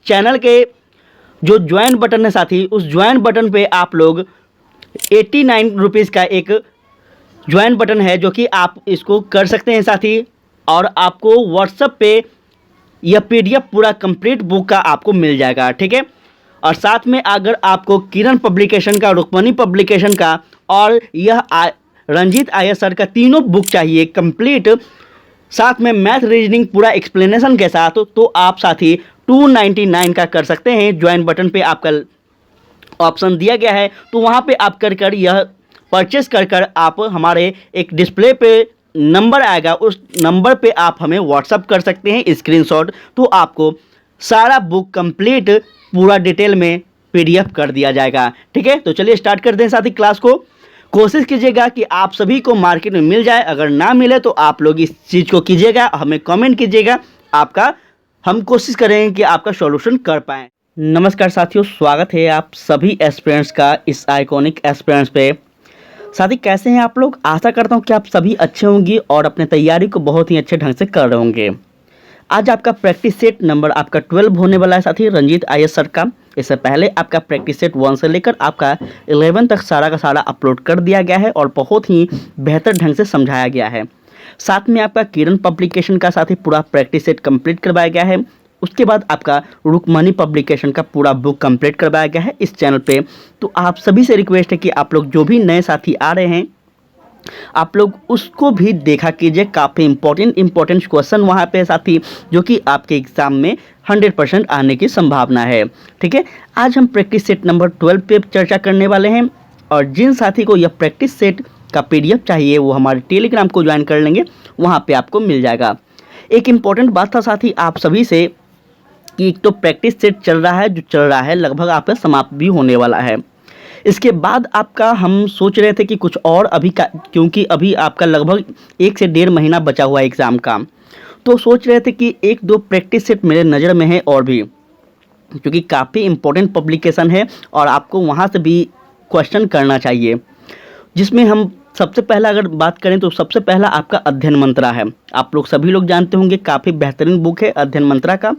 Channel के जो join button है साथी, उस ज्वाइन बटन पे आप लोग 89 रुपीज़ का एक ज्वाइन बटन है जो कि आप इसको कर सकते हैं साथी। और आपको व्हाट्सएप पे यह पीडीएफ पूरा कंप्लीट बुक का आपको मिल जाएगा, ठीक है। और साथ में अगर आपको किरण पब्लिकेशन का, रुक्मणी पब्लिकेशन का और यह रंजीत आयस सर का तीनों बुक चाहिए कंप्लीट, साथ में मैथ रीजनिंग पूरा एक्सप्लेनेशन के साथ, तो आप साथी 299 का कर सकते हैं। ज्वाइन बटन पे आपका ऑप्शन दिया गया है, तो वहाँ पे आप कर यह परचेस कर आप हमारे एक डिस्प्ले पे नंबर आएगा, उस नंबर पे आप हमें व्हाट्सअप कर सकते हैं स्क्रीनशॉट, तो आपको सारा बुक कंप्लीट पूरा डिटेल में पीडीएफ कर दिया जाएगा, ठीक है। तो चलिए स्टार्ट करते हैं साथी क्लास को। कोशिश कीजिएगा कि आप सभी को मार्केट में मिल जाए, अगर ना मिले तो आप लोग इस चीज़ को कीजिएगा, हमें कमेंट कीजिएगा, आपका हम कोशिश करेंगे कि आपका सॉल्यूशन कर पाएँ। नमस्कार साथियों, स्वागत है आप सभी एस्पिरेंट्स का इस आइकॉनिक एस्पिरेंट्स पे। साथी कैसे हैं आप लोग? आशा करता हूं कि आप सभी अच्छे होंगे और अपने तैयारी को बहुत ही अच्छे ढंग से कर रहे होंगे। आज आपका प्रैक्टिस सेट नंबर आपका 12 होने वाला है साथी, रंजीत आयस सर का। इससे पहले आपका प्रैक्टिस सेट 1 से लेकर आपका 11 तक सारा का सारा अपलोड कर दिया गया है और बहुत ही बेहतर ढंग से समझाया गया है। साथ में आपका किरण पब्लिकेशन का साथी पूरा प्रैक्टिस सेट कंप्लीट करवाया गया है। उसके बाद आपका रुक्मणी पब्लिकेशन का पूरा बुक कंप्लीट करवाया गया है इस चैनल पे। तो आप सभी से रिक्वेस्ट है कि आप लोग जो भी नए साथी आ रहे हैं, आप लोग उसको भी देखा कीजिए। काफ़ी इंपॉर्टेंट क्वेश्चन वहाँ पे साथी, जो कि आपके एग्ज़ाम में 100% आने की संभावना है, ठीक है। आज हम प्रैक्टिस सेट नंबर 12 पे चर्चा करने वाले हैं, और जिन साथी को यह प्रैक्टिस सेट का पीडीएफ चाहिए वो हमारे टेलीग्राम को ज्वाइन कर लेंगे, वहाँ पर आपको मिल जाएगा। एक इम्पॉर्टेंट बात था साथी आप सभी से कि एक तो प्रैक्टिस सेट चल रहा है, जो चल रहा है लगभग आपका समाप्त भी होने वाला है। इसके बाद आपका हम सोच रहे थे कि कुछ और अभी का, क्योंकि अभी आपका लगभग 1 से 1.5 महीना बचा हुआ है एग्ज़ाम का, तो सोच रहे थे कि 1-2 प्रैक्टिस सेट मेरे नज़र में है और भी, क्योंकि काफ़ी इम्पोर्टेंट पब्लिकेशन है और आपको वहाँ से भी क्वेश्चन करना चाहिए। जिसमें हम सबसे पहला अगर बात करें तो सबसे पहला आपका अध्ययन मंत्रा है। आप लोग सभी लोग जानते होंगे, काफ़ी बेहतरीन बुक है अध्ययन मंत्रा का।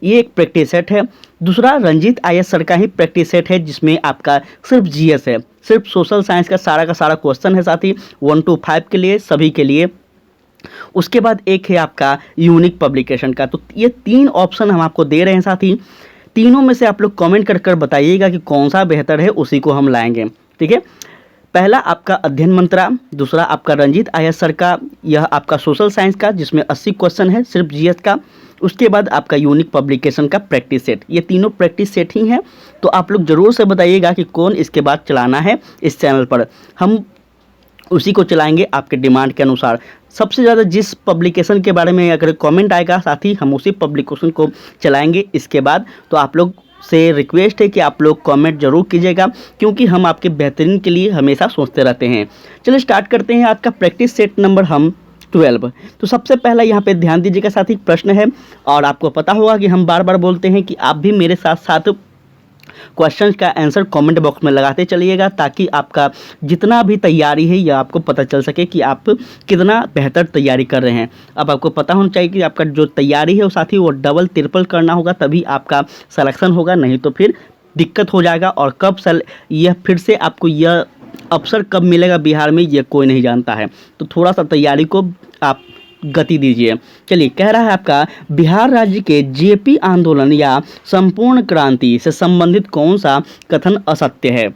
ये एक प्रैक्टिस सेट है। दूसरा रंजीत आयस सर का ही प्रैक्टिस सेट है, जिसमें आपका सिर्फ जीएस है, सिर्फ सोशल साइंस का सारा क्वेश्चन है साथी, 1 to 5 के लिए, सभी के लिए। उसके बाद एक है आपका यूनिक पब्लिकेशन का। तो ये 3 ऑप्शन हम आपको दे रहे हैं साथी। तीनों में से आप लोग कमेंट कर बताइएगा कि कौन सा बेहतर है, उसी को हम लाएंगे, ठीक है। पहला आपका अध्ययन मंत्रा, दूसरा आपका रंजीत आयस सर का, यह आपका सोशल साइंस का जिसमें 80 क्वेश्चन है सिर्फ जीएस का। उसके बाद आपका यूनिक पब्लिकेशन का प्रैक्टिस सेट। ये तीनों प्रैक्टिस सेट ही हैं, तो आप लोग ज़रूर से बताइएगा कि कौन इसके बाद चलाना है इस चैनल पर। हम उसी को चलाएंगे आपके डिमांड के अनुसार। सबसे ज़्यादा जिस पब्लिकेशन के बारे में अगर कमेंट आएगा साथी, हम उसी पब्लिकेशन को चलाएंगे इसके बाद। तो आप लोग से रिक्वेस्ट है कि आप लोग कमेंट जरूर कीजिएगा, क्योंकि हम आपके बेहतरीन के लिए हमेशा सोचते रहते हैं। चलिए स्टार्ट करते हैं आज का प्रैक्टिस सेट नंबर हम 12। तो सबसे पहला यहाँ पे ध्यान दीजिएगा साथी, प्रश्न है, और आपको पता होगा कि हम बार बार बोलते हैं कि आप भी मेरे साथ साथ क्वेश्चन का आंसर कमेंट बॉक्स में लगाते चलिएगा, ताकि आपका जितना भी तैयारी है यह आपको पता चल सके कि आप कितना बेहतर तैयारी कर रहे हैं। अब आपको पता होना चाहिए कि आपका जो तैयारी है वो साथी वो डबल ट्रिपल करना होगा, तभी आपका सिलेक्शन होगा, नहीं तो फिर दिक्कत हो जाएगा। और कब यह फिर से आपको यह अवसर कब मिलेगा बिहार में, यह कोई नहीं जानता है। तो थोड़ा सा तैयारी को आप गति दीजिए। चलिए, कह रहा है आपका बिहार राज्य के जेपी आंदोलन या संपूर्ण क्रांति से संबंधित कौन सा कथन असत्य है।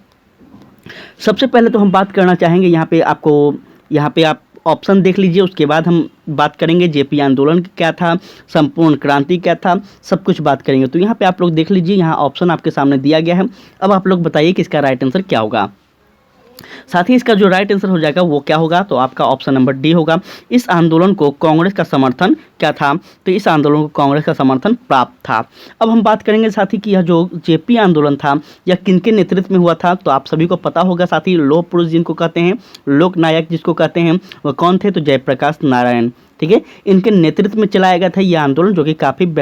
सबसे पहले तो हम बात करना चाहेंगे यहाँ पे आप ऑप्शन देख लीजिए, उसके बाद हम बात करेंगे जेपी आंदोलन क्या था, संपूर्ण क्रांति क्या था, सब कुछ बात करेंगे। तो यहाँ पे आप लोग देख लीजिए, यहाँ ऑप्शन आपके सामने दिया गया है। अब आप लोग बताइए कि इसका राइट आंसर क्या होगा। साथ ही इसका जो राइट आंसर हो जाएगा वो क्या होगा, तो आपका ऑप्शन नंबर डी होगा। इस आंदोलन को कांग्रेस का समर्थन क्या था, तो इस आंदोलन को कांग्रेस का समर्थन प्राप्त था। अब हम बात करेंगे साथी कि यह जो जेपी आंदोलन था यह किनके नेतृत्व में हुआ था, तो आप सभी को पता होगा साथी, लोह पुरुष जिनको कहते हैं, लोक नायक जिसको कहते हैं, वह कौन थे, तो जयप्रकाश नारायण, ठीक है। इनके नेतृत्व में चलाया गया था यह आंदोलन, जो कि काफ़ी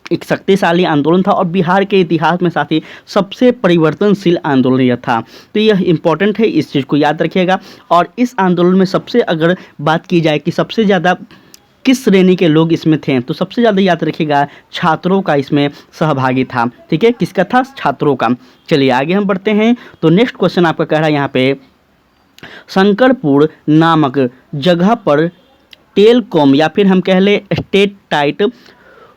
एक शक्तिशाली आंदोलन था और बिहार के इतिहास में साथी सबसे परिवर्तनशील आंदोलन यह था। तो यह इंपॉर्टेंट है, इस चीज़ को याद रखिएगा। और इस आंदोलन में सबसे अगर बात की जाए कि सबसे ज़्यादा किस श्रेणी के लोग इसमें थे? तो सबसे ज़्यादा याद रखिएगा छात्रों का इसमें सहभागी था। ठीक है, किसका था? छात्रों का। चलिए आगे हम बढ़ते हैं। तो नेक्स्ट क्वेश्चन आपका कह रहा है यहाँ पे, शंकरपुर नामक जगह पर टेलकॉम या फिर हम कह ले स्टेटाइट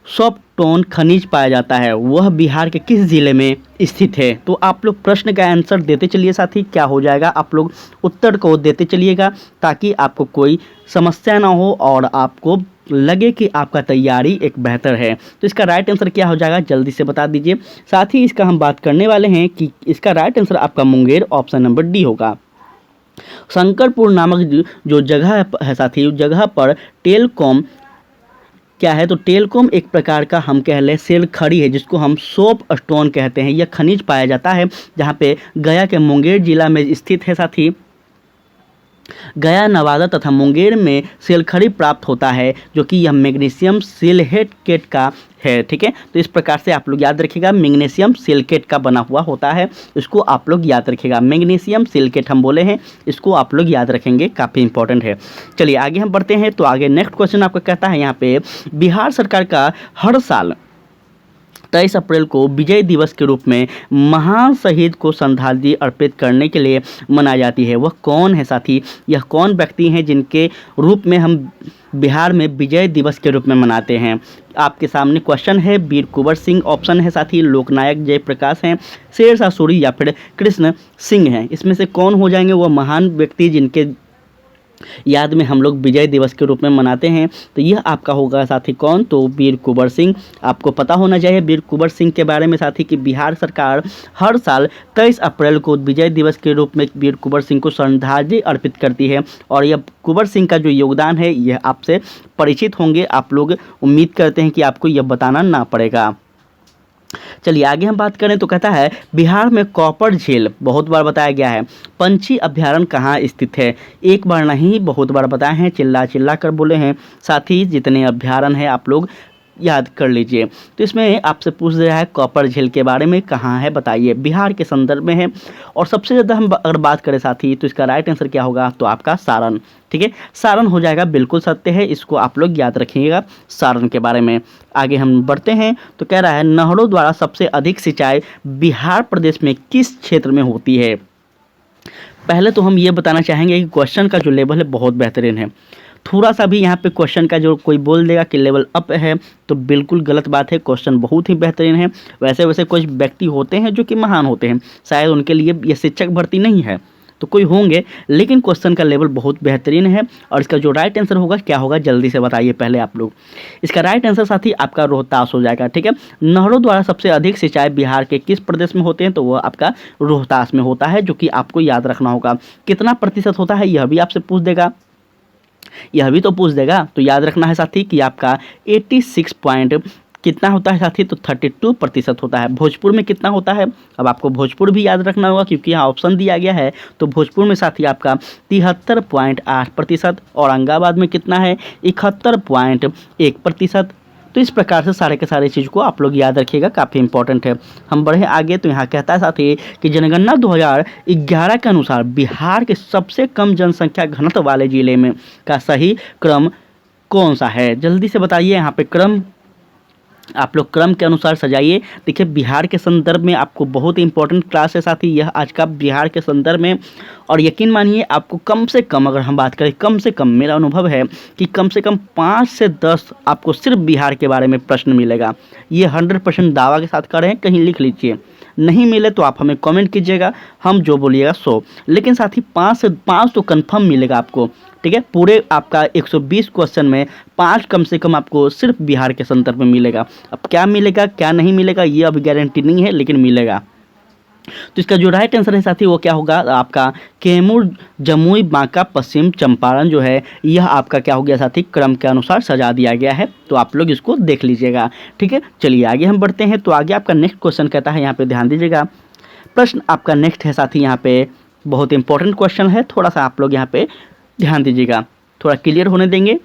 सॉफ्टटोन खनिज पाया जाता है, वह बिहार के किस जिले में स्थित है? तो आप लोग प्रश्न का आंसर देते चलिए साथी, क्या हो जाएगा, आप लोग उत्तर को देते चलिएगा ताकि आपको कोई समस्या ना हो और आपको लगे कि आपका तैयारी एक बेहतर है। तो इसका राइट आंसर क्या हो जाएगा, जल्दी से बता दीजिए। साथ ही इसका हम बात करने वाले हैं कि इसका राइट आंसर आपका मुंगेर, ऑप्शन नंबर डी होगा। शंकरपुर नामक जो जगह है साथी, उस जगह पर टेलकॉम क्या है? तो टेलकॉम एक प्रकार का हम कह लें सेल खड़ी है जिसको हम सोप स्टोन कहते हैं। यह खनिज पाया जाता है जहाँ पे गया के मुंगेर जिला में स्थित है साथी। गया, नवादा तथा मुंगेर में सेलखड़ी प्राप्त होता है जो कि यह मैग्नीशियम सिलिकेट का है। ठीक है, तो इस प्रकार से आप लोग याद रखिएगा, मैग्नीशियम सिलिकेट का बना हुआ होता है, इसको आप लोग याद रखिएगा। मैग्नीशियम सिलिकेट हम बोले हैं, इसको आप लोग याद रखेंगे, काफ़ी इंपॉर्टेंट है। चलिए आगे हम बढ़ते हैं। तो आगे नेक्स्ट क्वेश्चन आपका कहता है यहाँ पे, बिहार सरकार का हर साल 23 अप्रैल को विजय दिवस के रूप में महान शहीद को श्रद्धांजलि अर्पित करने के लिए मनाई जाती है, वह कौन है साथी? यह कौन व्यक्ति हैं जिनके रूप में हम बिहार में विजय दिवस के रूप में मनाते हैं? आपके सामने क्वेश्चन है, वीर कुंवर सिंह ऑप्शन है साथी, लोकनायक जयप्रकाश हैं, शेरशाह सूरी या फिर कृष्ण सिंह हैं। इसमें से कौन हो जाएंगे वह महान व्यक्ति जिनके याद में हम लोग विजय दिवस के रूप में मनाते हैं? तो यह आपका होगा साथी कौन? तो वीर कुंवर सिंह। आपको पता होना चाहिए वीर कुंवर सिंह के बारे में साथी कि बिहार सरकार हर साल 23 अप्रैल को विजय दिवस के रूप में वीर कुंवर सिंह को श्रद्धांजलि अर्पित करती है। और यह कुंवर सिंह का जो योगदान है यह आपसे परिचित होंगे आप लोग, उम्मीद करते हैं कि आपको यह बताना ना पड़ेगा। चलिए आगे हम बात करें तो कहता है, बिहार में कॉपर झील बहुत बार बताया गया है, पंछी अभ्यारण्य कहाँ स्थित है? एक बार नहीं बहुत बार बताए हैं, चिल्ला चिल्ला कर बोले हैं। साथ ही जितने अभ्यारण्य हैं आप लोग याद कर लीजिए। तो इसमें आपसे पूछ रहा है कॉपर झील के बारे में, कहाँ है बताइए? बिहार के संदर्भ में है। और सबसे ज़्यादा हम अगर बात करें साथी तो इसका राइट आंसर क्या होगा? तो आपका सारण। ठीक है, सारण हो जाएगा, बिल्कुल सत्य है, इसको आप लोग याद रखिएगा सारण के बारे में। आगे हम बढ़ते हैं तो कह रहा है, नहरों द्वारा सबसे अधिक सिंचाई बिहार प्रदेश में किस क्षेत्र में होती है? पहले तो हम ये बताना चाहेंगे कि क्वेश्चन का जो लेवल है बहुत बेहतरीन है। थोड़ा सा भी यहाँ पे क्वेश्चन का जो कोई बोल देगा कि लेवल अप है तो बिल्कुल गलत बात है, क्वेश्चन बहुत ही बेहतरीन है। वैसे वैसे कुछ व्यक्ति होते हैं जो कि महान होते हैं, शायद उनके लिए ये शिक्षक भर्ती नहीं है तो कोई होंगे, लेकिन क्वेश्चन का लेवल बहुत बेहतरीन है। और इसका जो राइट आंसर होगा क्या होगा, जल्दी से बताइए पहले आप लोग। इसका राइट आंसर साथी आपका रोहतास हो जाएगा। ठीक है, नहरों द्वारा सबसे अधिक सिंचाई बिहार के किस प्रदेश में होते हैं? तो वह आपका रोहतास में होता है, जो कि आपको याद रखना होगा। कितना प्रतिशत होता है यह भी आपसे पूछ देगा, यह भी तो पूछ देगा, तो याद रखना है साथी कि आपका 86 पॉइंट कितना होता है साथी? तो 32% होता है। भोजपुर में कितना होता है? अब आपको भोजपुर भी याद रखना होगा क्योंकि यहाँ ऑप्शन दिया गया है। तो भोजपुर में साथी आपका 73.8%, औरंगाबाद में कितना है? 71.1%। तो इस प्रकार से सारे के सारे चीज़ को आप लोग याद रखिएगा, काफ़ी इंपॉर्टेंट है। हम बढ़े आगे तो यहाँ कहता है साथी कि जनगणना 2011 के अनुसार बिहार के सबसे कम जनसंख्या घनत्व वाले जिले में का सही क्रम कौन सा है? जल्दी से बताइए। यहाँ पे क्रम आप लोग क्रम के अनुसार सजाइए। देखिए बिहार के संदर्भ में आपको बहुत ही इंपॉर्टेंट क्लास है साथी यह आज का बिहार के संदर्भ में। और यकीन मानिए आपको कम से कम, अगर हम बात करें कम से कम, मेरा अनुभव है कि कम से कम 5 से 10 आपको सिर्फ बिहार के बारे में प्रश्न मिलेगा। ये 100% दावा के साथ कर रहे हैं, कहीं लिख लीजिए। नहीं मिले तो आप हमें कमेंट कीजिएगा, हम जो बोलिएगा सो। लेकिन साथ ही 5 से 5 तो कन्फर्म मिलेगा आपको। ठीक है, पूरे आपका 120 क्वेश्चन में 5 कम से कम आपको सिर्फ बिहार के संदर्भ में मिलेगा। अब क्या मिलेगा क्या नहीं मिलेगा ये अभी गारंटी नहीं है, लेकिन मिलेगा। तो इसका जो राइट आंसर है साथी वो क्या होगा? आपका कैमूर, जमुई, बांका, पश्चिम चंपारण जो है यह आपका क्या हो गया साथी? क्रम के अनुसार सजा दिया गया है। तो आप लोग इसको देख लीजिएगा। ठीक है, चलिए आगे हम बढ़ते हैं। तो आगे आपका नेक्स्ट क्वेश्चन कहता है, यहाँ पे ध्यान दीजिएगा। प्रश्न आपका नेक्स्ट है साथी, यहाँ पे बहुत इंपॉर्टेंट क्वेश्चन है, थोड़ा सा आप लोग यहाँ पे ध्यान दीजिएगा, थोड़ा क्लियर होने देंगे।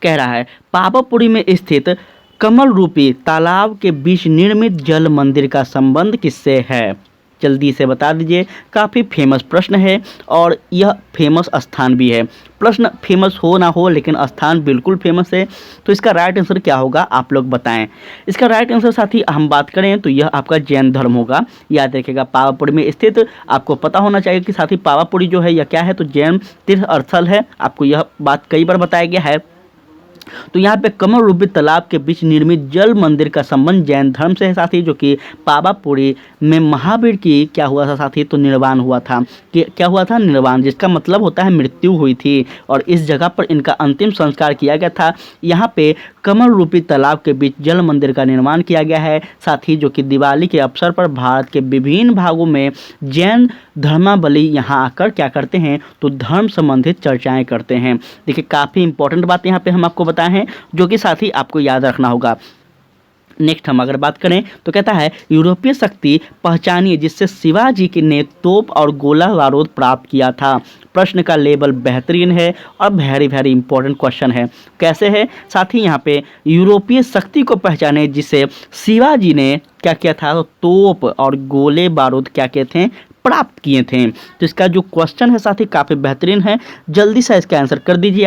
कह रहा है, पावापुरी में स्थित कमल रूपी तालाब के बीच निर्मित जल मंदिर का संबंध किससे है? जल्दी से बता दीजिए। काफ़ी फेमस प्रश्न है और यह फेमस स्थान भी है। प्रश्न फेमस हो ना हो लेकिन स्थान बिल्कुल फेमस है। तो इसका राइट आंसर क्या होगा आप लोग बताएं। इसका राइट आंसर साथी हम बात करें तो यह आपका जैन धर्म होगा। याद रखिएगा पावापुरी में स्थित, आपको पता होना चाहिए कि साथी पावापुरी जो है यह क्या है, तो जैन तीर्थ स्थल है। आपको यह बात कई बार बताया गया है। तो यहाँ पे कमल रूपी तालाब के बीच निर्मित जल मंदिर का संबंध जैन धर्म से है साथी, जो कि पावापुरी में महावीर की क्या हुआ था साथी, तो निर्वाण हुआ था। कि क्या हुआ था, निर्वाण, जिसका मतलब होता है मृत्यु हुई थी और इस जगह पर इनका अंतिम संस्कार किया गया था। यहाँ पे कमल रूपी तालाब के बीच जल मंदिर का निर्माण किया गया है साथी, जो कि दिवाली के अवसर पर भारत के विभिन्न भागों में जैन धर्मावलंबी यहाँ आकर क्या करते हैं, तो धर्म संबंधित चर्चाएं करते हैं। देखिए काफ़ी इंपॉर्टेंट बात यहाँ पे हम आपको बताए हैं जो कि साथ ही आपको याद रखना होगा। नेक्स्ट हम अगर बात करें तो कहता है यूरोपीय शक्ति पहचानिए जिससे शिवाजी ने तोप और गोला बारूद प्राप्त किया था। प्रश्न का लेवल बेहतरीन है और वेरी इंपॉर्टेंट क्वेश्चन है। कैसे है साथ ही, यहाँ पे यूरोपीय शक्ति को पहचाने जिससे शिवाजी ने क्या किया था, तो तोप और गोले बारूद क्या किए थे, प्राप्त किए थे। तो इसका जो क्वेश्चन है साथी काफ़ी बेहतरीन है। जल्दी से इसका आंसर कर दीजिए।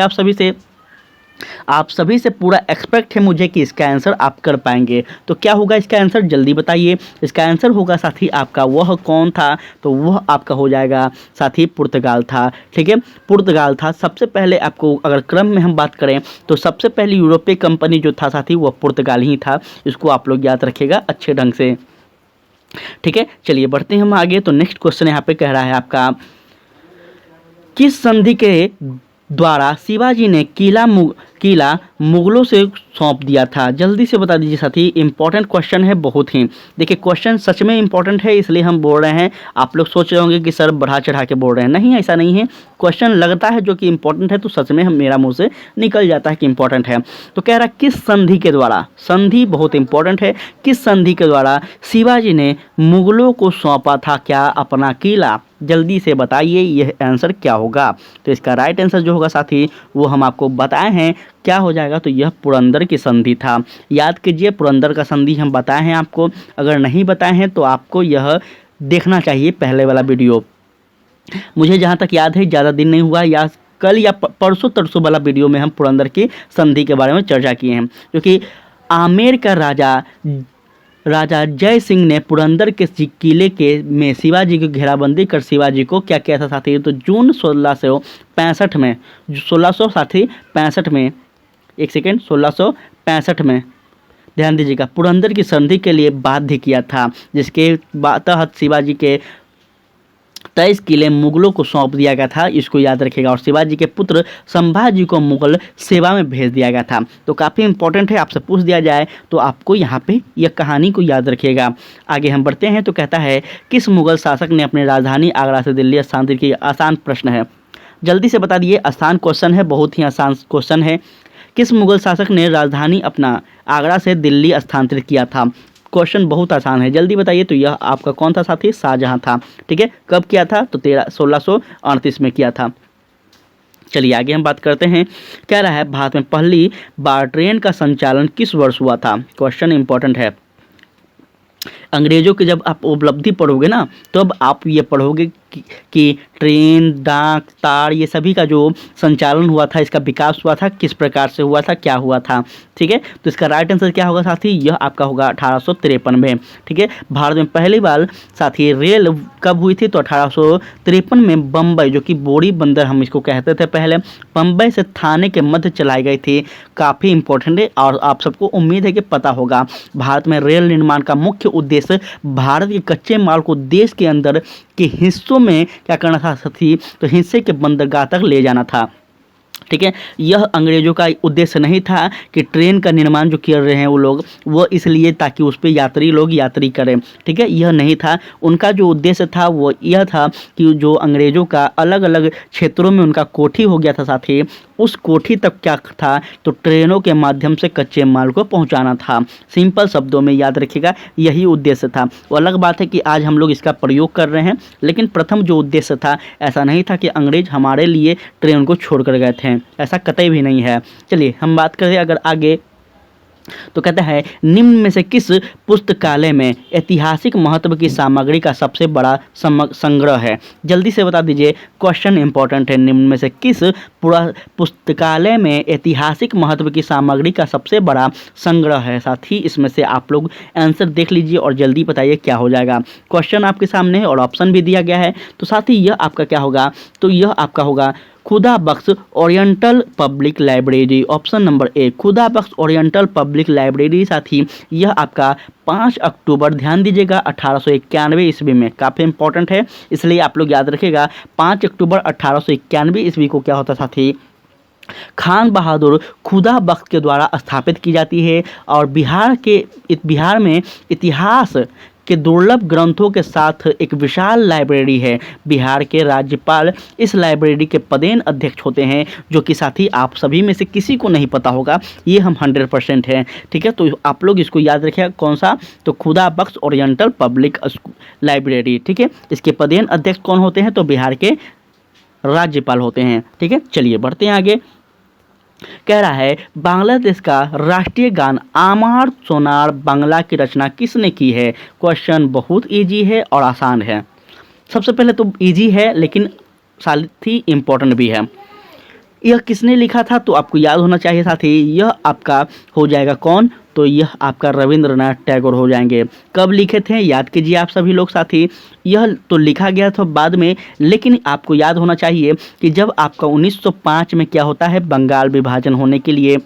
आप सभी से पूरा एक्सपेक्ट है मुझे कि इसका आंसर आप कर पाएंगे। तो क्या होगा इसका आंसर, जल्दी बताइए। इसका आंसर होगा साथी आपका वह कौन था, तो वह आपका हो जाएगा साथी पुर्तगाल था। ठीक है, पुर्तगाल था। सबसे पहले आपको अगर क्रम में हम बात करें तो सबसे पहली यूरोपीय कंपनी जो था साथी वह पुर्तगाल ही था। इसको आप लोग याद रखिएगा अच्छे ढंग से। ठीक है, चलिए बढ़ते हैं हम आगे। तो नेक्स्ट क्वेश्चन यहाँ पे कह रहा है आपका, किस संधि के द्वारा शिवाजी ने किला मुगलों से सौंप दिया था। जल्दी से बता दीजिए साथी। इंपॉर्टेंट क्वेश्चन है बहुत ही। देखिए क्वेश्चन सच में इंपॉर्टेंट है इसलिए हम बोल रहे हैं। आप लोग सोच रहे होंगे कि सर बढ़ा चढ़ा के बोल रहे हैं, नहीं ऐसा नहीं है। क्वेश्चन लगता है जो कि इंपॉर्टेंट है तो सच में मेरा मुंह से निकल जाता है कि इंपॉर्टेंट है। तो कह रहा किस संधि के द्वारा, संधि बहुत इंपॉर्टेंट है, किस संधि के द्वारा शिवाजी ने मुगलों को सौंपा था क्या अपना किला। जल्दी से बताइए यह आंसर क्या होगा। तो इसका राइट आंसर जो होगा साथी वो हम आपको बताए हैं, क्या हो जाएगा, तो यह पुरंदर की संधि था। याद कीजिए पुरंदर का संधि हम बताए हैं आपको। अगर नहीं बताए हैं तो आपको यह देखना चाहिए पहले वाला वीडियो। मुझे जहाँ तक याद है ज़्यादा दिन नहीं हुआ, या कल या परसों तरसों वाला वीडियो में हम पुरंदर की संधि के बारे में चर्चा किए हैं। क्योंकि आमेर का राजा जय सिंह ने पुरंदर के किले में शिवाजी की घेराबंदी कर शिवाजी को क्या किया था साथी, तो जून 1665 में 1665 में 1665 में ध्यान दीजिएगा पुरंदर की संधि के लिए बाध्य किया था, जिसके तहत शिवाजी के 23 किले मुगलों को सौंप दिया गया था। इसको याद रखिएगा। और शिवाजी के पुत्र संभाजी को मुगल सेवा में भेज दिया गया था। तो काफ़ी इंपॉर्टेंट है, आपसे पूछ दिया जाए तो आपको यहाँ पे यह कहानी को याद रखिएगा। आगे हम बढ़ते हैं तो कहता है किस मुगल शासक ने अपनी राजधानी आगरा से दिल्ली स्थानांतरित की। आसान प्रश्न है, जल्दी से बता दिए। आसान क्वेश्चन है, बहुत ही आसान क्वेश्चन है। किस मुगल शासक ने राजधानी अपना आगरा से दिल्ली स्थानांतरित किया था। क्वेश्चन बहुत आसान है, जल्दी बताइए। तो यह आपका कौन था साथी, शाहजहां था। ठीक है, कब किया था, तो 1638 में किया था। चलिए आगे हम बात करते हैं। कह रहा है भारत में पहली बार ट्रेन का संचालन किस वर्ष हुआ था। क्वेश्चन इंपॉर्टेंट है। अंग्रेजों की जब आप उपलब्धि पढ़ोगे ना तो अब आप ये पढ़ोगे कि ट्रेन, डाक, तार, ये सभी का जो संचालन हुआ था, इसका विकास हुआ था, किस प्रकार से हुआ था, क्या हुआ था। ठीक है, तो इसका राइट आंसर क्या होगा साथी, यह आपका होगा 1853 में। ठीक है, भारत में पहली बार साथी रेल कब हुई थी, तो 1853 में बम्बई, जो कि बोरी बंदर हम इसको कहते थे पहले, बम्बई से थाने के मध्य चलाई गई थी। काफ़ी इंपॉर्टेंट है और आप सबको उम्मीद है कि पता होगा। भारत में रेल निर्माण का मुख्य उद्देश्य भारत के कच्चे माल को देश के अंदर के हिस्सों में क्या करना था साथी, तो हिस्से के बंदरगाह तक ले जाना था। ठीक है, यह अंग्रेजों का उद्देश्य नहीं था कि ट्रेन का निर्माण जो कर रहे हैं वो लोग, वो इसलिए ताकि उस पर यात्री लोग यात्री करें। ठीक है, यह नहीं था। उनका जो उद्देश्य था वो यह था कि जो अंग्रेजों का अलग अलग क्षेत्रों में उनका कोठी हो गया था साथी, उस कोठी तक क्या था, तो ट्रेनों के माध्यम से कच्चे माल को पहुंचाना था। सिंपल शब्दों में याद रखिएगा, यही उद्देश्य था। वो अलग बात है कि आज हम लोग इसका प्रयोग कर रहे हैं, लेकिन प्रथम जो उद्देश्य था ऐसा नहीं था कि अंग्रेज हमारे लिए ट्रेन को छोड़ कर गए थे, ऐसा कतई भी नहीं है। चलिए हम बात करें अगर आगे तो कहता है निम्न में से किस पुस्तकालय में ऐतिहासिक महत्व की सामग्री का सबसे बड़ा संग्रह है? जल्दी से बता दीजिए, क्वेश्चन इंपॉर्टेंट है। निम्न में से किस पुस्तकालय में ऐतिहासिक महत्व की सामग्री का सबसे बड़ा संग्रह है? साथ ही इसमें से आप लोग आंसर देख लीजिए और जल्दी बताइए क्या हो जाएगा। क्वेश्चन आपके सामने है और ऑप्शन भी दिया गया है। तो साथ ही यह आपका क्या होगा, तो यह आपका होगा Khuda Bakhsh oriental public library. Option number A Khuda Bakhsh oriental public library. साथ ही यह आपका 5 अक्टूबर, ध्यान दीजिएगा, 1891 ईस्वी में, काफ़ी इंपॉर्टेंट है इसलिए आप लोग याद रखिएगा, 5 अक्टूबर 1891 ईस्वी को क्या होता साथी, खान बहादुर खुदा बख्श के द्वारा स्थापित की जाती है। और बिहार में इतिहास के दुर्लभ ग्रंथों के साथ एक विशाल लाइब्रेरी है। बिहार के राज्यपाल इस लाइब्रेरी के पदेन अध्यक्ष होते हैं, जो कि साथी आप सभी में से किसी को नहीं पता होगा, ये हम 100% हैं। ठीक है, तो आप लोग इसको याद रखिएगा, कौन सा, तो खुदा बख्श ओरिएंटल पब्लिक लाइब्रेरी। ठीक है, इसके पदेन अध्यक्ष कौन होते हैं, तो बिहार के राज्यपाल होते हैं। ठीक है, चलिए बढ़ते हैं आगे। कह रहा है बांग्लादेश का राष्ट्रीय गान आमार सोनार बांग्ला की रचना किसने की है? क्वेश्चन बहुत इजी है और आसान है। सबसे पहले तो इजी है लेकिन साथ ही इम्पोर्टेंट भी है। यह किसने लिखा था, तो आपको याद होना चाहिए साथी, यह आपका हो जाएगा कौन, तो यह आपका रविंद्रनाथ टैगोर हो जाएंगे। कब लिखे थे याद कीजिए आप सभी लोग साथी, यह तो लिखा गया था बाद में, लेकिन आपको याद होना चाहिए कि जब आपका 1905 में क्या होता है, बंगाल विभाजन होने के लिए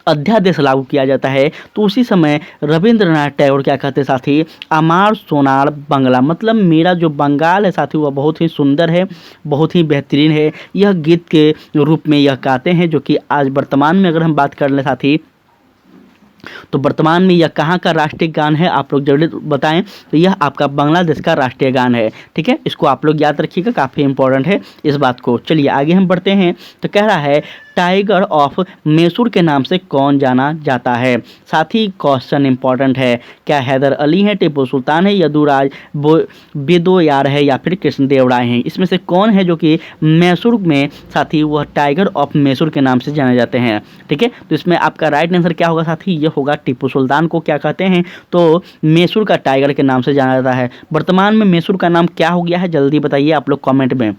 अध्यादेश लागू किया जाता है, तो उसी समय रविंद्रनाथ टैगोर क्या कहते साथी, अमार सोनार बांग्ला, मतलब मेरा जो बंगाल है साथी वह बहुत ही सुंदर है, बहुत ही बेहतरीन है। यह गीत के रूप में यह गाते हैं, जो कि आज वर्तमान में अगर हम बात कर लें साथी, तो वर्तमान में यह कहाँ का राष्ट्रीय गान है, आप लोग जरूर बताएं। तो यह आपका बांग्लादेश का राष्ट्रीय गान है। ठीक है, इसको आप लोग याद रखिएगा, काफ़ी इंपॉर्टेंट है इस बात को। चलिए आगे हम बढ़ते हैं। तो कह रहा है टाइगर ऑफ मैसूर के नाम से कौन जाना जाता है? साथ ही क्वेश्चन इंपॉर्टेंट है, क्या हैदर अली है, टीपू सुल्तान है, यदुराज बेदोयार है या फिर कृष्णदेव राय हैं? इसमें से कौन है जो कि मैसूर में साथी वह टाइगर ऑफ मैसूर के नाम से जाने जाते हैं? ठीक है, तो इसमें आपका राइट आंसर क्या होगा साथी, यह होगा टीपू सुल्तान को क्या कहते हैं, तो मैसूर का टाइगर के नाम से जाना जाता है। वर्तमान में मैसूर का नाम क्या हो गया है, जल्दी बताइए आप लोग कमेंट में।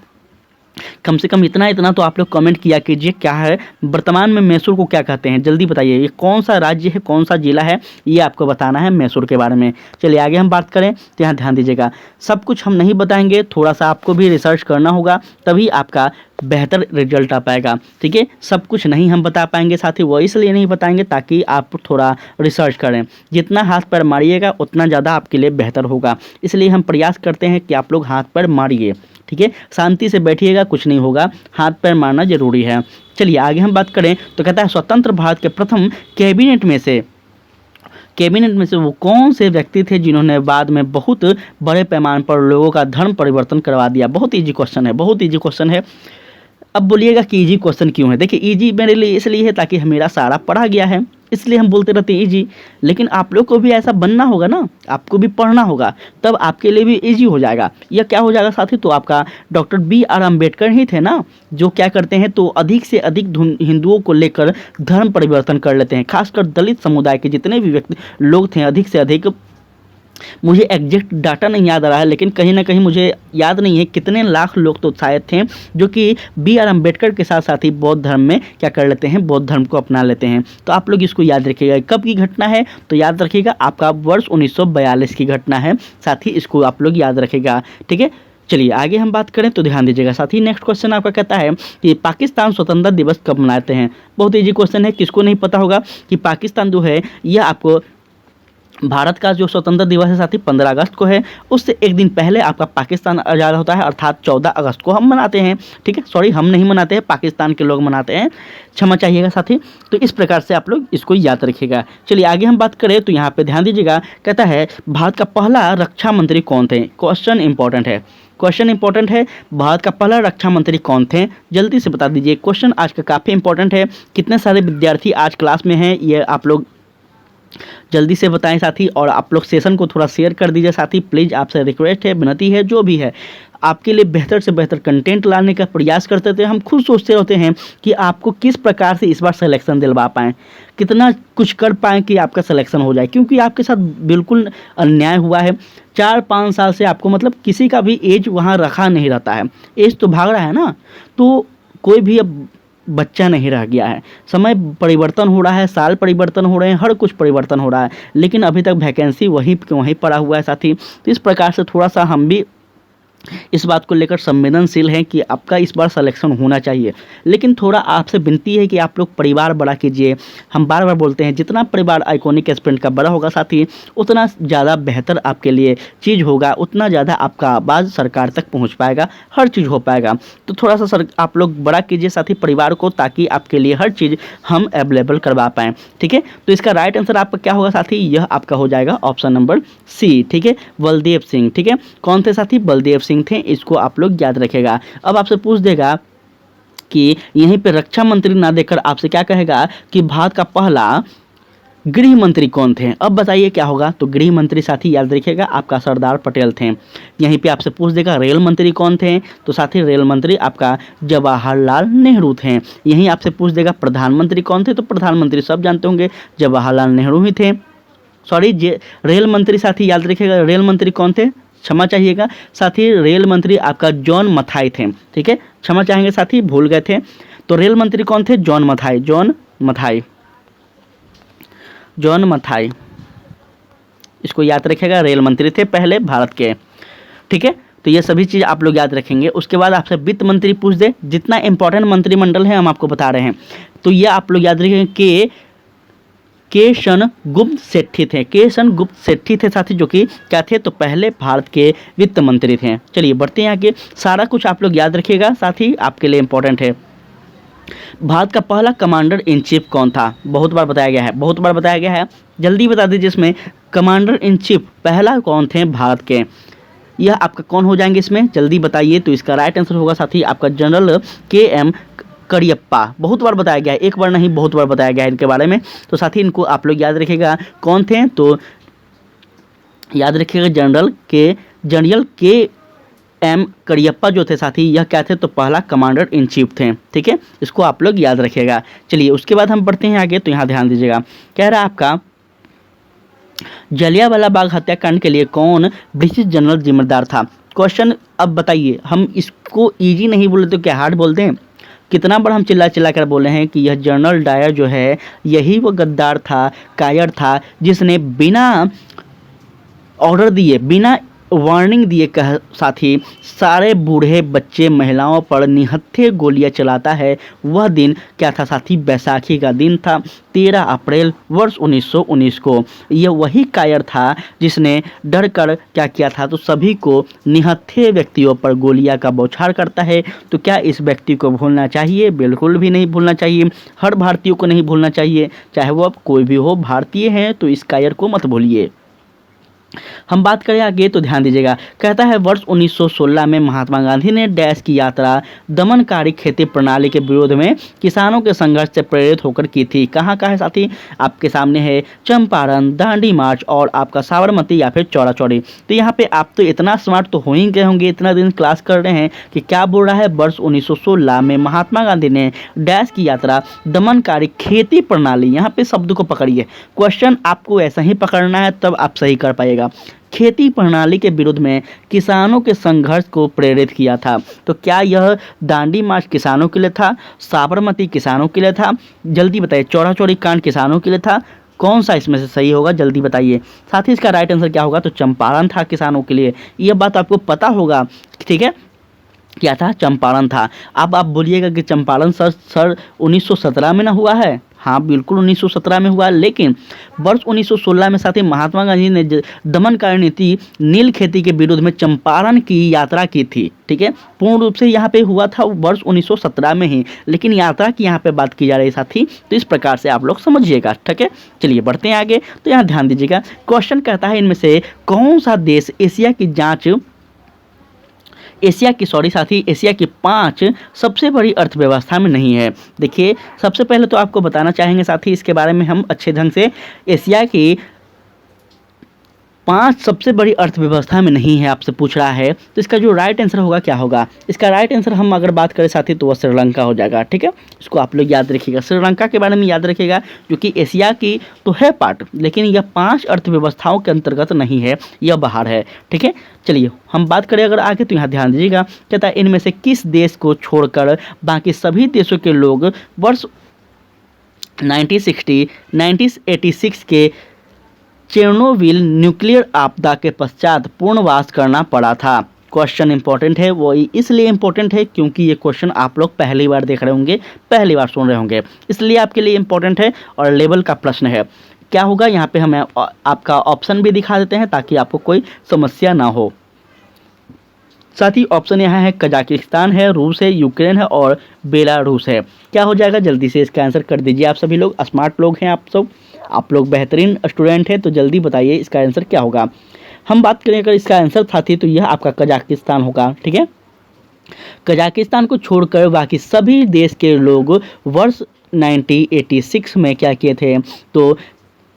कम से कम इतना तो आप लोग कमेंट किया कीजिए, क्या है वर्तमान में मैसूर को क्या कहते हैं, जल्दी बताइए। ये कौन सा राज्य है, कौन सा जिला है, ये आपको बताना है मैसूर के बारे में। चलिए आगे हम बात करें, तो यहाँ ध्यान दीजिएगा, सब कुछ हम नहीं बताएंगे, थोड़ा सा आपको भी रिसर्च करना होगा, तभी आपका बेहतर रिजल्ट आ पाएगा। ठीक है, सब कुछ नहीं हम बता पाएंगे साथी, वो इसलिए नहीं बताएंगे ताकि आप थोड़ा रिसर्च करें। जितना हाथ पैर मारिएगा उतना ज़्यादा आपके लिए बेहतर होगा, इसलिए हम प्रयास करते हैं कि आप लोग हाथ पैर मारिए। ठीक है, शांति से बैठिएगा, कुछ नहीं होगा, हाथ पैर मारना जरूरी है। चलिए आगे हम बात करें, तो कहता है स्वतंत्र भारत के प्रथम कैबिनेट में से वो कौन से व्यक्ति थे जिन्होंने बाद में बहुत बड़े पैमाने पर लोगों का धर्म परिवर्तन करवा दिया? बहुत इजी क्वेश्चन है, बहुत इजी क्वेश्चन है। अब बोलिएगा कि इजी क्वेश्चन क्यों है, देखिए इजी मेरे लिए इसलिए है ताकि मेरा सारा पढ़ा गया है, इसलिए हम बोलते रहते हैं इजी। लेकिन आप लोग को भी ऐसा बनना होगा ना, आपको भी पढ़ना होगा, तब आपके लिए भी इजी हो जाएगा। यह क्या हो जाएगा साथी, तो आपका डॉक्टर BR अम्बेडकर ही थे ना, जो क्या करते हैं, तो अधिक से अधिक हिंदुओं को लेकर धर्म परिवर्तन कर लेते हैं। खासकर दलित समुदाय के जितने भी व्यक्ति लोग थे, अधिक से अधिक, मुझे एग्जैक्ट डाटा नहीं याद आ रहा है, लेकिन कहीं ना कहीं मुझे याद नहीं है कितने लाख लोग तो शायद थे जो कि BR अम्बेडकर के साथ साथ ही बौद्ध धर्म में क्या कर लेते हैं, बौद्ध धर्म को अपना लेते हैं। तो आप लोग इसको याद रखिएगा, कब की घटना है, तो याद रखिएगा आपका वर्ष 1942 की घटना है, साथ ही इसको आप लोग याद रखिएगा। ठीक है, चलिए आगे हम बात करें, तो ध्यान दीजिएगा साथी। नेक्स्ट क्वेश्चन आपका कहता है कि पाकिस्तान स्वतंत्रता दिवस कब मनाते हैं? बहुत ईजी क्वेश्चन है, किसको नहीं पता होगा कि पाकिस्तान जो है यह आपको भारत का जो स्वतंत्रता दिवस है साथी 15 अगस्त को है, उससे एक दिन पहले आपका पाकिस्तान आज़ाद होता है, अर्थात 14 अगस्त को हम मनाते हैं। ठीक है, सॉरी हम नहीं मनाते हैं, पाकिस्तान के लोग मनाते हैं, क्षमा चाहिएगा साथी। तो इस प्रकार से आप लोग इसको याद रखिएगा। चलिए आगे हम बात करें, तो यहाँ पे ध्यान दीजिएगा, कहता है भारत का पहला रक्षा मंत्री कौन थे? क्वेश्चन इंपॉर्टेंट है, क्वेश्चन इंपॉर्टेंट है, भारत का पहला रक्षा मंत्री कौन थे, जल्दी से बता दीजिए। क्वेश्चन आज का काफ़ी इंपॉर्टेंट है, कितने सारे विद्यार्थी आज क्लास में हैं ये आप लोग जल्दी से बताएं साथी, और आप लोग सेशन को थोड़ा शेयर कर दीजिए साथी, प्लीज़ आपसे रिक्वेस्ट है, विनती है, जो भी है आपके लिए बेहतर से बेहतर कंटेंट लाने का प्रयास करते थे। हम खुद सोचते रहते हैं कि आपको किस प्रकार से इस बार सिलेक्शन दिलवा पाएँ, कितना कुछ कर पाएँ कि आपका सिलेक्शन हो जाए, क्योंकि आपके साथ बिल्कुल अन्याय हुआ है। 4-5 साल से आपको मतलब किसी का भी एज वहाँ रखा नहीं रहता है, एज तो भाग रहा है ना, तो कोई भी अब बच्चा नहीं रह गया है। समय परिवर्तन हो रहा है, साल परिवर्तन हो रहे हैं, हर कुछ परिवर्तन हो रहा है, लेकिन अभी तक वैकेंसी वहीं के वहीं पड़ा हुआ है साथी। तो इस प्रकार से थोड़ा सा हम भी इस बात को लेकर संवेदनशील हैं कि आपका इस बार सिलेक्शन होना चाहिए। लेकिन थोड़ा आपसे विनती है कि आप लोग परिवार बड़ा कीजिए। हम बार बार बोलते हैं, जितना परिवार आइकॉनिक एस्पिरेंट का बड़ा होगा साथी, उतना ज़्यादा बेहतर आपके लिए चीज़ होगा, उतना ज़्यादा आपका आवाज़ सरकार तक पहुँच पाएगा, हर चीज़ हो पाएगा। तो थोड़ा सा आप लोग बड़ा कीजिए साथी परिवार को, ताकि आपके लिए हर चीज़ हम अवेलेबल करवा पाएँ। ठीक है, तो इसका राइट आंसर आपका क्या होगा साथी? यह आपका हो जाएगा ऑप्शन नंबर सी। ठीक है, बलदेव सिंह। ठीक है, कौन थे साथी? बलदेव सिंह थे, इसको आप लोग याद रखेगा। अब आपसे पूछ देगा कि यहीं पे रक्षा मंत्री ना देकर आपसे क्या कहेगा कि भारत का पहला गृह मंत्री कौन थे? अब बताइए क्या होगा? तो गृह मंत्री साथी याद रखिएगा आपका सरदार पटेल थे। यहीं पे आपसे पूछ देगा रेल मंत्री कौन थे? तो साथी रेल मंत्री आपका जवाहरलाल नेहरू थे। यहीं आपसे पूछ देगा प्रधानमंत्री कौन थे? तो प्रधानमंत्री सब जानते होंगे, जवाहरलाल नेहरू ही थे। सॉरी, रेल मंत्री साथी याद रखिएगा, रेल मंत्री कौन थे? क्षमा चाहिएगा साथी, रेल मंत्री आपका जॉन मथाई थे। ठीक है, क्षमा चाहेंगे साथी, भूल गए थे। तो रेल मंत्री कौन थे? John Mathai, John Mathai, John Mathai, इसको याद रखिएगा, रेल मंत्री थे पहले भारत के। ठीक है, तो ये सभी चीज़ आप लोग याद रखेंगे। उसके बाद आपसे वित्त मंत्री पूछ दे, जितना इंपॉर्टेंट मंत्रिमंडल है हम आपको बता रहे हैं, तो ये आप लोग याद रखेंगे कि केशन गुप्त सेठी थे। केशन गुप्त सेठी थे साथी, जो कि क्या थे? तो पहले भारत के वित्त मंत्री थे। चलिए बढ़ते हैं आगे, सारा कुछ आप लोग याद रखिएगा साथी, आपके लिए इंपॉर्टेंट है। भारत का पहला कमांडर इन चीफ कौन था? बहुत बार बताया गया है, बहुत बार बताया गया है, जल्दी बता दीजिए। इसमें कमांडर इन चीफ पहला कौन थे भारत के? यह आपका कौन हो जाएंगे इसमें? जल्दी बताइए। तो इसका राइट आंसर होगा साथी आपका जनरल KM करियप्पा। बहुत बार बताया गया है, एक बार नहीं बहुत बार बताया गया है इनके बारे में। तो साथी इनको आप लोग याद रखिएगा कौन थे? तो याद रखिएगा जनरल KM करियप्पा जो थे साथी, यह क्या थे? तो पहला कमांडर इन चीफ थे। ठीक है, इसको आप लोग याद रखिएगा। चलिए उसके बाद हम बढ़ते हैं आगे, तो यहाँ ध्यान दीजिएगा, कह रहा है आपका जलियांवाला बाग हत्याकांड के लिए कौन ब्रिटिश जनरल जिम्मेदार था? क्वेश्चन अब बताइए, हम इसको इजी नहीं बोले तो क्या हार्ड बोलते हैं? कितना बार हम चिल्ला चिल्ला कर बोले हैं कि यह जनरल डायर जो है, यही वो गद्दार था, कायर था, जिसने बिना ऑर्डर दिए, बिना वार्निंग दिए कह साथी सारे बूढ़े बच्चे महिलाओं पर निहत्थे गोलियां चलाता है। वह दिन क्या था साथी? बैसाखी का दिन था, 13 अप्रैल वर्ष 1919 को। यह वही कायर था जिसने डर कर क्या किया था? तो सभी को निहत्थे व्यक्तियों पर गोलियां का बौछार करता है। तो क्या इस व्यक्ति को भूलना चाहिए? बिल्कुल भी नहीं भूलना चाहिए, हर भारतीय को नहीं भूलना चाहिए, चाहे वो अब कोई भी हो, भारतीय हैं तो इस कायर को मत भूलिए। हम बात करें आगे तो ध्यान दीजिएगा, कहता है वर्ष 1916 में महात्मा गांधी ने डैश की यात्रा दमनकारी खेती प्रणाली के विरोध में किसानों के संघर्ष से प्रेरित होकर की थी। कहाँ का है साथी? आपके सामने है चंपारण, दांडी मार्च और आपका साबरमती या फिर चौरा चौड़ी। तो यहाँ पे आप तो इतना स्मार्ट तो हो ही गए होंगे, इतना दिन क्लास कर रहे हैं कि क्या बोल रहा है? वर्ष 1916 में महात्मा गांधी ने डैश की यात्रा दमनकारी खेती प्रणाली, यहाँ पे शब्द को पकड़िए, क्वेश्चन आपको ऐसा ही पकड़ना है तब आप सही कर पाइएगा। खेती प्रणाली के विरुद्ध में किसानों के संघर्ष को प्रेरित किया था। तो क्या यह दांडी मार्च किसानों के लिए था? साबरमती किसानों के लिए था? जल्दी बताइए। चौरा चौड़ी कांड किसानों के लिए था? कौन सा इसमें से सही होगा? जल्दी बताइए। साथ ही इसका राइट आंसर क्या होगा? तो चंपारण था किसानों के लिए। यह बात आपको पता होगा, ठीक है? क्या था? चंपारण था। अब आप बोलिएगा कि चंपारण सर 1917 में ना हुआ है? हाँ बिल्कुल 1917 में हुआ, लेकिन वर्ष 1916 में साथी महात्मा गांधी ने दमनकारी नीति नील खेती के विरुद्ध में चंपारण की यात्रा की थी। ठीक है, पूर्ण रूप से यहाँ पे हुआ था वर्ष 1917 में ही, लेकिन यात्रा की यहाँ पे बात की जा रही साथी, तो इस प्रकार से आप लोग समझिएगा। ठीक है, चलिए बढ़ते हैं आगे, तो यहाँ ध्यान दीजिएगा। क्वेश्चन कहता है इनमें से कौन सा देश एशिया की 5 सबसे बड़ी अर्थव्यवस्था में नहीं है? देखिए सबसे पहले तो आपको बताना चाहेंगे साथी इसके बारे में हम अच्छे ढंग से, एशिया की 5 सबसे बड़ी अर्थव्यवस्था में नहीं है, आपसे पूछ रहा है, तो इसका जो राइट आंसर होगा क्या होगा? इसका राइट आंसर हम अगर बात करें साथी तो वह श्रीलंका हो जाएगा। ठीक है, इसको आप लोग याद रखिएगा, श्रीलंका के बारे में याद रखिएगा, जो कि एशिया की तो है पार्ट, लेकिन यह 5 अर्थव्यवस्थाओं के अंतर्गत नहीं है, यह बाहर है। ठीक है, चलिए हम बात करें अगर आगे, तो यहाँ ध्यान दीजिएगा, कहता है इनमें से किस देश को छोड़कर बाकी सभी देशों के लोग वर्ष 1986 के चेर्नोबिल न्यूक्लियर आपदा के पश्चात पूर्णवास करना पड़ा था। क्वेश्चन इंपॉर्टेंट है, वो इसलिए इंपॉर्टेंट है क्योंकि ये क्वेश्चन आप लोग पहली बार देख रहे होंगे, पहली बार सुन रहे होंगे, इसलिए आपके लिए इंपॉर्टेंट है और लेवल का प्रश्न है। क्या होगा यहाँ पे हमें आपका ऑप्शन भी दिखा देते हैं ताकि आपको कोई समस्या ना हो। साथ ही ऑप्शन यहाँ है कजाकिस्तान है, रूस है, यूक्रेन है और बेलारूस है। क्या हो जाएगा? जल्दी से इसका आंसर कर दीजिए। आप सभी लोग स्मार्ट लोग हैं, आप लोग बेहतरीन स्टूडेंट हैं, तो जल्दी बताइए इसका आंसर क्या होगा। हम बात करें अगर इसका आंसर साथी तो यह आपका कजाकिस्तान होगा। ठीक है, कजाकिस्तान को छोड़कर बाकी सभी देश के लोग वर्ष 1986 में क्या किए थे, तो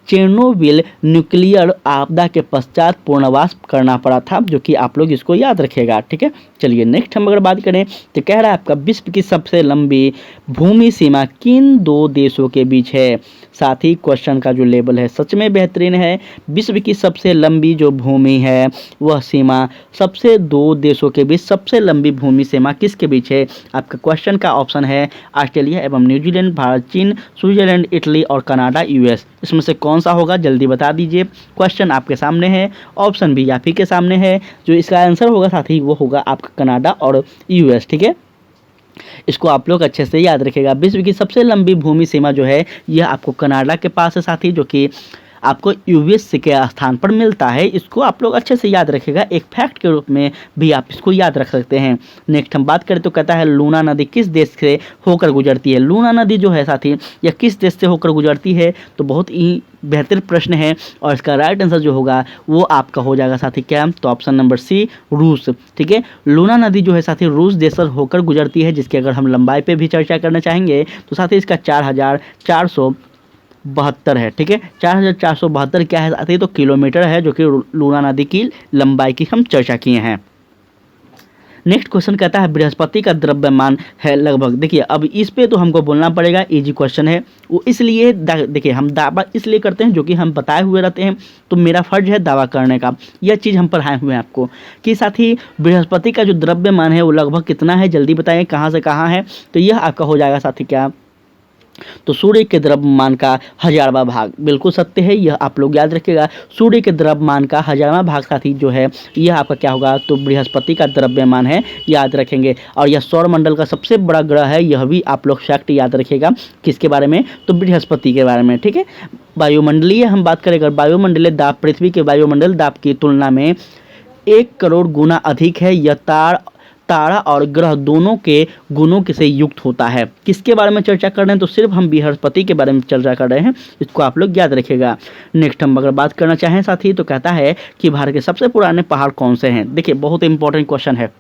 चेर्नोबिल न्यूक्लियर आपदा के पश्चात पूर्णवास करना पड़ा था, जो कि आप लोग इसको याद रखिएगा। ठीक है, चलिए नेक्स्ट हम अगर बात करें तो कह रहा है आपका विश्व की सबसे लंबी भूमि सीमा किन 2 देशों के बीच है। साथ ही क्वेश्चन का जो लेवल है सच में बेहतरीन है। विश्व की सबसे लंबी जो भूमि है वह सीमा सबसे 2 देशों के बीच, सबसे लंबी भूमि सीमा किसके बीच है? आपका क्वेश्चन का ऑप्शन है ऑस्ट्रेलिया एवं न्यूजीलैंड, भारत, चीन, स्विट्जरलैंड, इटली और कनाडा, यूएस। इसमें से कौन सा होगा जल्दी बता दीजिए। क्वेश्चन आपके सामने है, ऑप्शन भी आप ही के सामने है। जो इसका आंसर होगा साथी वो होगा आपका कनाडा और यूएस। ठीक है, इसको आप लोग अच्छे से याद रखिएगा। विश्व की सबसे लंबी भूमि सीमा जो है यह आपको कनाडा के पास है साथी, जो कि आपको यूएस के स्थान पर मिलता है। इसको आप लोग अच्छे से याद रखिएगा, एक फैक्ट के रूप में भी आप इसको याद रख सकते हैं। नेक्स्ट हम बात करें तो कहता है लूना नदी किस देश से होकर गुजरती है। लूना नदी जो है साथी यह किस देश से होकर गुजरती है, तो बहुत ही बेहतर प्रश्न है और इसका राइट आंसर जो होगा वो आपका हो जाएगा साथी क्या, तो ऑप्शन नंबर सी, रूस। ठीक है, लूना नदी जो है साथी रूस देश से होकर गुजरती है, जिसकी अगर हम लंबाई पे भी चर्चा करना चाहेंगे तो साथी इसका 4472 है। ठीक है, 4472 क्या है साथी, तो किलोमीटर है, जो कि लूना नदी की लंबाई की हम चर्चा किए हैं। नेक्स्ट क्वेश्चन कहता है बृहस्पति का द्रव्यमान है लगभग। देखिए अब इस पे तो हमको बोलना पड़ेगा, इजी क्वेश्चन है वो, इसलिए देखिए हम दावा इसलिए करते हैं जो कि हम बताए हुए रहते हैं, तो मेरा फर्ज है दावा करने का। यह चीज़ हम पढ़ाए हुए हैं आपको कि साथी बृहस्पति का जो द्रव्यमान है वो लगभग कितना है, जल्दी बताएं कहाँ से कहाँ है। तो यह आपका हो जाएगा साथी क्या, तो सूर्य के द्रव्यमान का 1000वां भाग। बिल्कुल सत्य है, यह आप लोग याद रखिएगा। सूर्य के द्रव्यमान का 1000वां भाग साथी जो है यह आपका क्या होगा, तो बृहस्पति का द्रव्यमान है, याद रखेंगे। और यह सौरमंडल का सबसे बड़ा ग्रह है, यह भी आप लोग फैक्ट याद रखिएगा। किसके बारे में, तो बृहस्पति के बारे में। ठीक है, वायुमंडलीय हम बात करें अगर वायुमंडलीय दाब पृथ्वी के वायुमंडल दाब की तुलना में 1 करोड़ गुना अधिक है। यह तारा और ग्रह दोनों के गुणों से युक्त होता है। किसके बारे में चर्चा कर रहे हैं, तो सिर्फ हम बृहस्पति के बारे में चर्चा कर रहे हैं, इसको आप लोग याद रखिएगा। नेक्स्ट हम अगर बात करना चाहें साथी तो कहता है कि भारत के सबसे पुराने पहाड़ कौन से हैं। देखिए बहुत इंपॉर्टेंट क्वेश्चन है,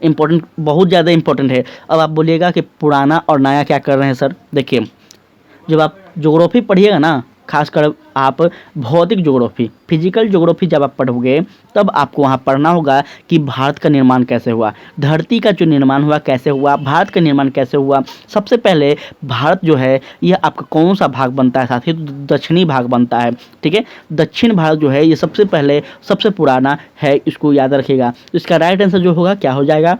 इंपॉर्टेंट, बहुत ज़्यादा इंपॉर्टेंट है। अब आप बोलिएगा कि पुराना और नया क्या कर रहे हैं सर। देखिए जब आप ज्योग्राफी पढ़िएगा ना, खासकर आप भौतिक ज्योग्राफी, फिजिकल ज्योग्राफी जब आप पढ़ोगे तब आपको वहाँ पढ़ना होगा कि भारत का निर्माण कैसे हुआ, धरती का जो निर्माण हुआ कैसे हुआ, भारत का निर्माण कैसे हुआ। सबसे पहले भारत जो है यह आपका कौन सा भाग बनता है साथी, तो दक्षिणी भाग बनता है। ठीक है, दक्षिण भारत जो है ये सबसे पहले सबसे पुराना है, इसको याद रखिएगा। इसका राइट आंसर जो होगा क्या हो जाएगा,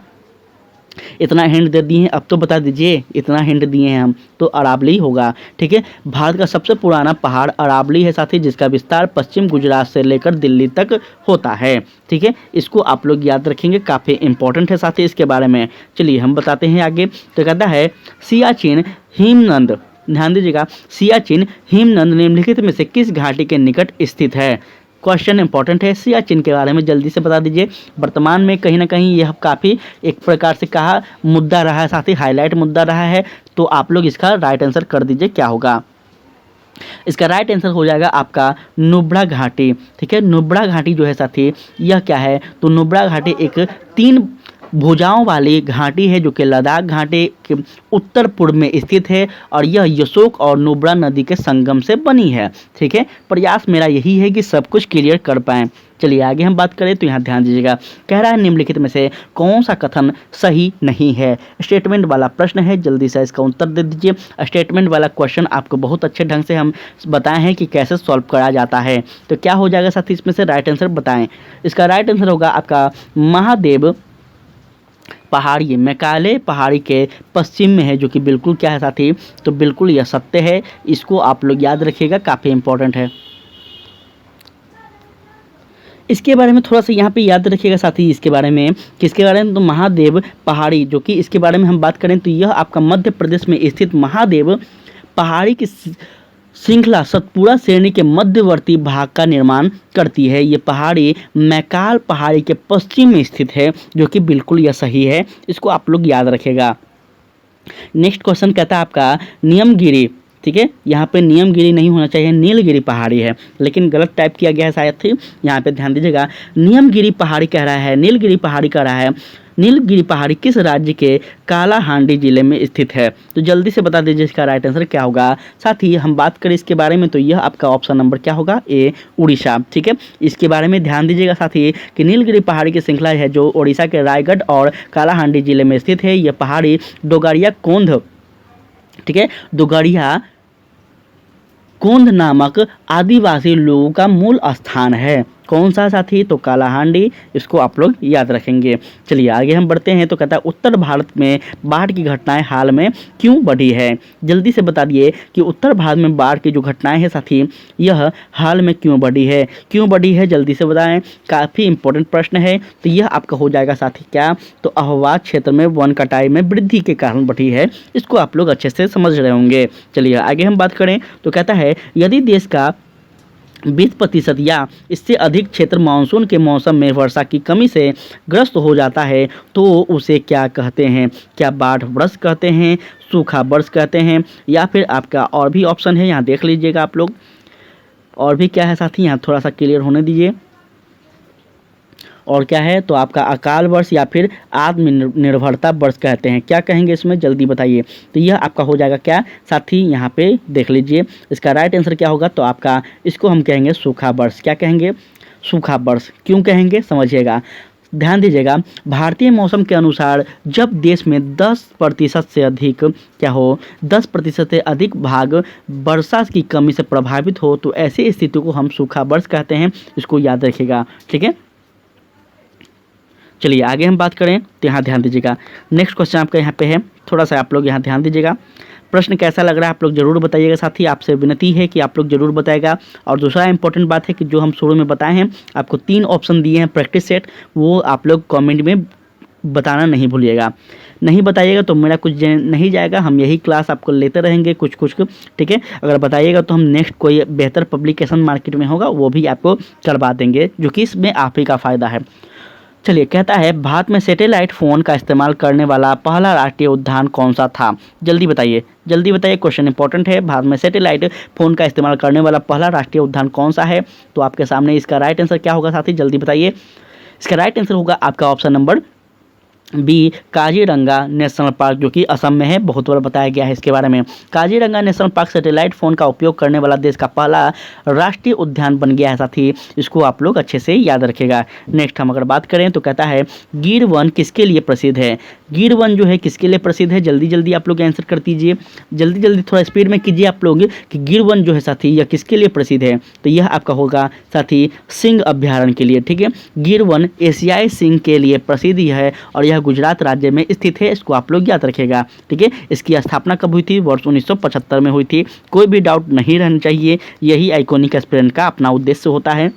इतना हिंट दे दिए हैं, अब तो बता दीजिए, इतना हिंट दिए हैं हम, तो अरावली होगा। ठीक है, भारत का सबसे पुराना पहाड़ अरावली है साथी, जिसका विस्तार पश्चिम गुजरात से लेकर दिल्ली तक होता है। ठीक है, इसको आप लोग याद रखेंगे, काफ़ी इंपॉर्टेंट है साथी इसके बारे में। चलिए हम बताते हैं आगे। तो कहता है सियाचिन हिमनद, ध्यान दीजिएगा, सियाचिन हिमनद निम्नलिखित में से किस घाटी के निकट स्थित है। क्वेश्चन इंपॉर्टेंट है, सियाचिन के बारे में जल्दी से बता दीजिए। वर्तमान में कहीं ना कहीं यह काफ़ी एक प्रकार से कहा मुद्दा रहा है साथी, हाईलाइट मुद्दा रहा है, तो आप लोग इसका राइट आंसर कर दीजिए क्या होगा। इसका राइट आंसर हो जाएगा आपका नुब्रा घाटी। ठीक है, नुब्रा घाटी जो है साथी यह क्या है, तो नुब्रा घाटी एक 3 भुजाओं वाली घाटी है जो कि लद्दाख घाटी के उत्तर पूर्व में स्थित है और यह यशोक और नुब्रा नदी के संगम से बनी है। ठीक है, प्रयास मेरा यही है कि सब कुछ क्लियर कर पाएं। चलिए आगे हम बात करें तो यहाँ ध्यान दीजिएगा, कह रहा है निम्नलिखित में से कौन सा कथन सही नहीं है। स्टेटमेंट वाला प्रश्न है, जल्दी से इसका उत्तर दे दीजिए। स्टेटमेंट वाला क्वेश्चन आपको बहुत अच्छे ढंग से हम बताए हैं कि कैसे सॉल्व करा जाता है। तो क्या हो जाएगा साथी, इसमें से राइट आंसर बताएं। इसका राइट आंसर होगा आपका महादेव पहाड़ी, मेघालय पहाड़ी के पश्चिम में है, जो कि बिल्कुल क्या है साथी, तो बिल्कुल यह सत्य है। इसको आप लोग याद रखिएगा, काफ़ी इंपॉर्टेंट है। इसके बारे में थोड़ा सा यहाँ पे याद रखिएगा साथी, इसके बारे में किसके बारे में, तो महादेव पहाड़ी, जो कि इसके बारे में हम बात करें तो यह आपका मध्य प्रदेश में स्थित महादेव पहाड़ी की श्रृंखला सतपुड़ा श्रेणी के मध्यवर्ती भाग का निर्माण करती है। ये पहाड़ी मैकाल पहाड़ी के पश्चिम में स्थित है, जो कि बिल्कुल यह सही है। इसको आप लोग याद रखेगा। नेक्स्ट क्वेश्चन कहता है आपका नियमगिरी। ठीक है, यहाँ पे नियमगिरी नहीं होना चाहिए, नीलगिरी पहाड़ी है, लेकिन गलत टाइप किया गया है शायद थी। यहाँ पे ध्यान दीजिएगा, नियमगिरी पहाड़ी कह रहा है, नीलगिरी पहाड़ी कह रहा है। नीलगिरी पहाड़ी किस राज्य के कालाहांडी जिले में स्थित है, तो जल्दी से बता दीजिए इसका राइट आंसर क्या होगा। साथ ही हम बात करें इसके बारे में तो यह आपका ऑप्शन नंबर क्या होगा, ए, उड़ीसा। ठीक है, इसके बारे में ध्यान दीजिएगा साथ ही कि नीलगिरी पहाड़ी की श्रृंखला है जो उड़ीसा के रायगढ़ और कालाहांडी जिले में स्थित है। यह पहाड़ी डोगरिया कोंध, ठीक है, डोगरिया कोंध नामक आदिवासी लोगों का मूल स्थान है। कौन सा साथी, तो कालाहांडी। इसको आप लोग याद रखेंगे। चलिए आगे हम बढ़ते हैं तो कहता है उत्तर भारत में बाढ़ की घटनाएं हाल में क्यों बढ़ी है। जल्दी से बता दिए कि उत्तर भारत में बाढ़ की जो घटनाएं हैं साथी, यह हाल में क्यों बढ़ी है, क्यों बढ़ी है, जल्दी से बताएं। काफ़ी इंपॉर्टेंट प्रश्न है। तो यह आपका हो जाएगा साथी क्या, तो आवास क्षेत्र में वन कटाई में वृद्धि के कारण बढ़ी है। इसको आप लोग अच्छे से समझ रहे होंगे। चलिए आगे हम बात करें तो कहता है यदि देश का 20% या इससे अधिक क्षेत्र मानसून के मौसम में वर्षा की कमी से ग्रस्त हो जाता है तो उसे क्या कहते हैं, क्या बाढ़ वर्ष कहते हैं, सूखा वर्ष कहते हैं, या फिर आपका और भी ऑप्शन है, यहाँ देख लीजिएगा आप लोग। और भी क्या है साथी, यहाँ थोड़ा सा क्लियर होने दीजिए। और क्या है, तो आपका अकाल वर्ष या फिर आत्मनिर्भरता वर्ष कहते हैं। क्या कहेंगे इसमें, जल्दी बताइए। तो यह आपका हो जाएगा क्या साथी, यहाँ पे देख लीजिए इसका राइट आंसर क्या होगा। तो आपका इसको हम कहेंगे सूखा वर्ष। क्या कहेंगे, सूखा वर्ष। क्यों कहेंगे, समझिएगा, ध्यान दीजिएगा। भारतीय मौसम के अनुसार जब देश में 10% से अधिक क्या हो, 10% से अधिक भाग वर्षा की कमी से प्रभावित हो तो ऐसी स्थिति को हम सूखा वर्ष कहते हैं। इसको याद रखिएगा, ठीक है। चलिए आगे हम बात करें तो यहाँ ध्यान दीजिएगा। नेक्स्ट क्वेश्चन आपका यहाँ पे है, थोड़ा सा आप लोग यहाँ ध्यान दीजिएगा। प्रश्न कैसा लग रहा है आप लोग जरूर बताइएगा साथी, आपसे विनती है कि आप लोग जरूर बताएगा। और दूसरा इंपॉर्टेंट बात है कि जो हम शुरू में बताए हैं, आपको 3 ऑप्शन दिए हैं प्रैक्टिस सेट, वो आप लोग कमेंट में बताना नहीं भूलिएगा। नहीं बताइएगा तो मेरा कुछ नहीं जाएगा, हम यही क्लास आपको लेते रहेंगे कुछ कुछ, ठीक है। अगर बताइएगा तो हम नेक्स्ट कोई बेहतर पब्लिकेशन मार्केट में होगा वो भी आपको करवा देंगे, जो कि इसमें आप ही का फ़ायदा है। चलिए कहता है भारत में सैटेलाइट फ़ोन का इस्तेमाल करने वाला पहला राष्ट्रीय उद्यान कौन सा था। जल्दी बताइए, जल्दी बताइए, क्वेश्चन इंपॉर्टेंट है। भारत में सैटेलाइट फ़ोन का इस्तेमाल करने वाला पहला राष्ट्रीय उद्यान कौन सा है। तो आपके सामने इसका राइट आंसर क्या होगा साथी, जल्दी बताइए। इसका राइट आंसर होगा आपका option number B, Kaziranga national park, जो कि असम में है। बहुत बार बताया गया है इसके बारे में। Kaziranga national park satellite phone का उपयोग करने वाला देश का पहला राष्ट्रीय उद्यान बन गया है साथी, इसको आप लोग अच्छे से याद रखेगा। नेक्स्ट हम अगर बात करें तो कहता है गिर वन किसके लिए प्रसिद्ध है। गिर वन जो है किसके लिए प्रसिद्ध है, जल्दी जल्दी आप लोग आंसर कर दीजिए, जल्दी जल्दी थोड़ा स्पीड में कीजिए आप लोग कि गिर वन जो है साथी यह किसके लिए प्रसिद्ध है। तो यह आपका होगा साथी सिंह अभ्यारण्य के लिए, ठीक है। गिर वन एशियाई सिंह के लिए प्रसिद्ध है और यह गुजरात राज्य में स्थित है। इसको आप लोग याद रखेगा, ठीक है। इसकी स्थापना कब हुई थी, वर्ष 1975 में हुई थी। कोई भी डाउट नहीं रहना चाहिए, यही आइकॉनिक एस्पिरेंट का अपना उद्देश्य होता है।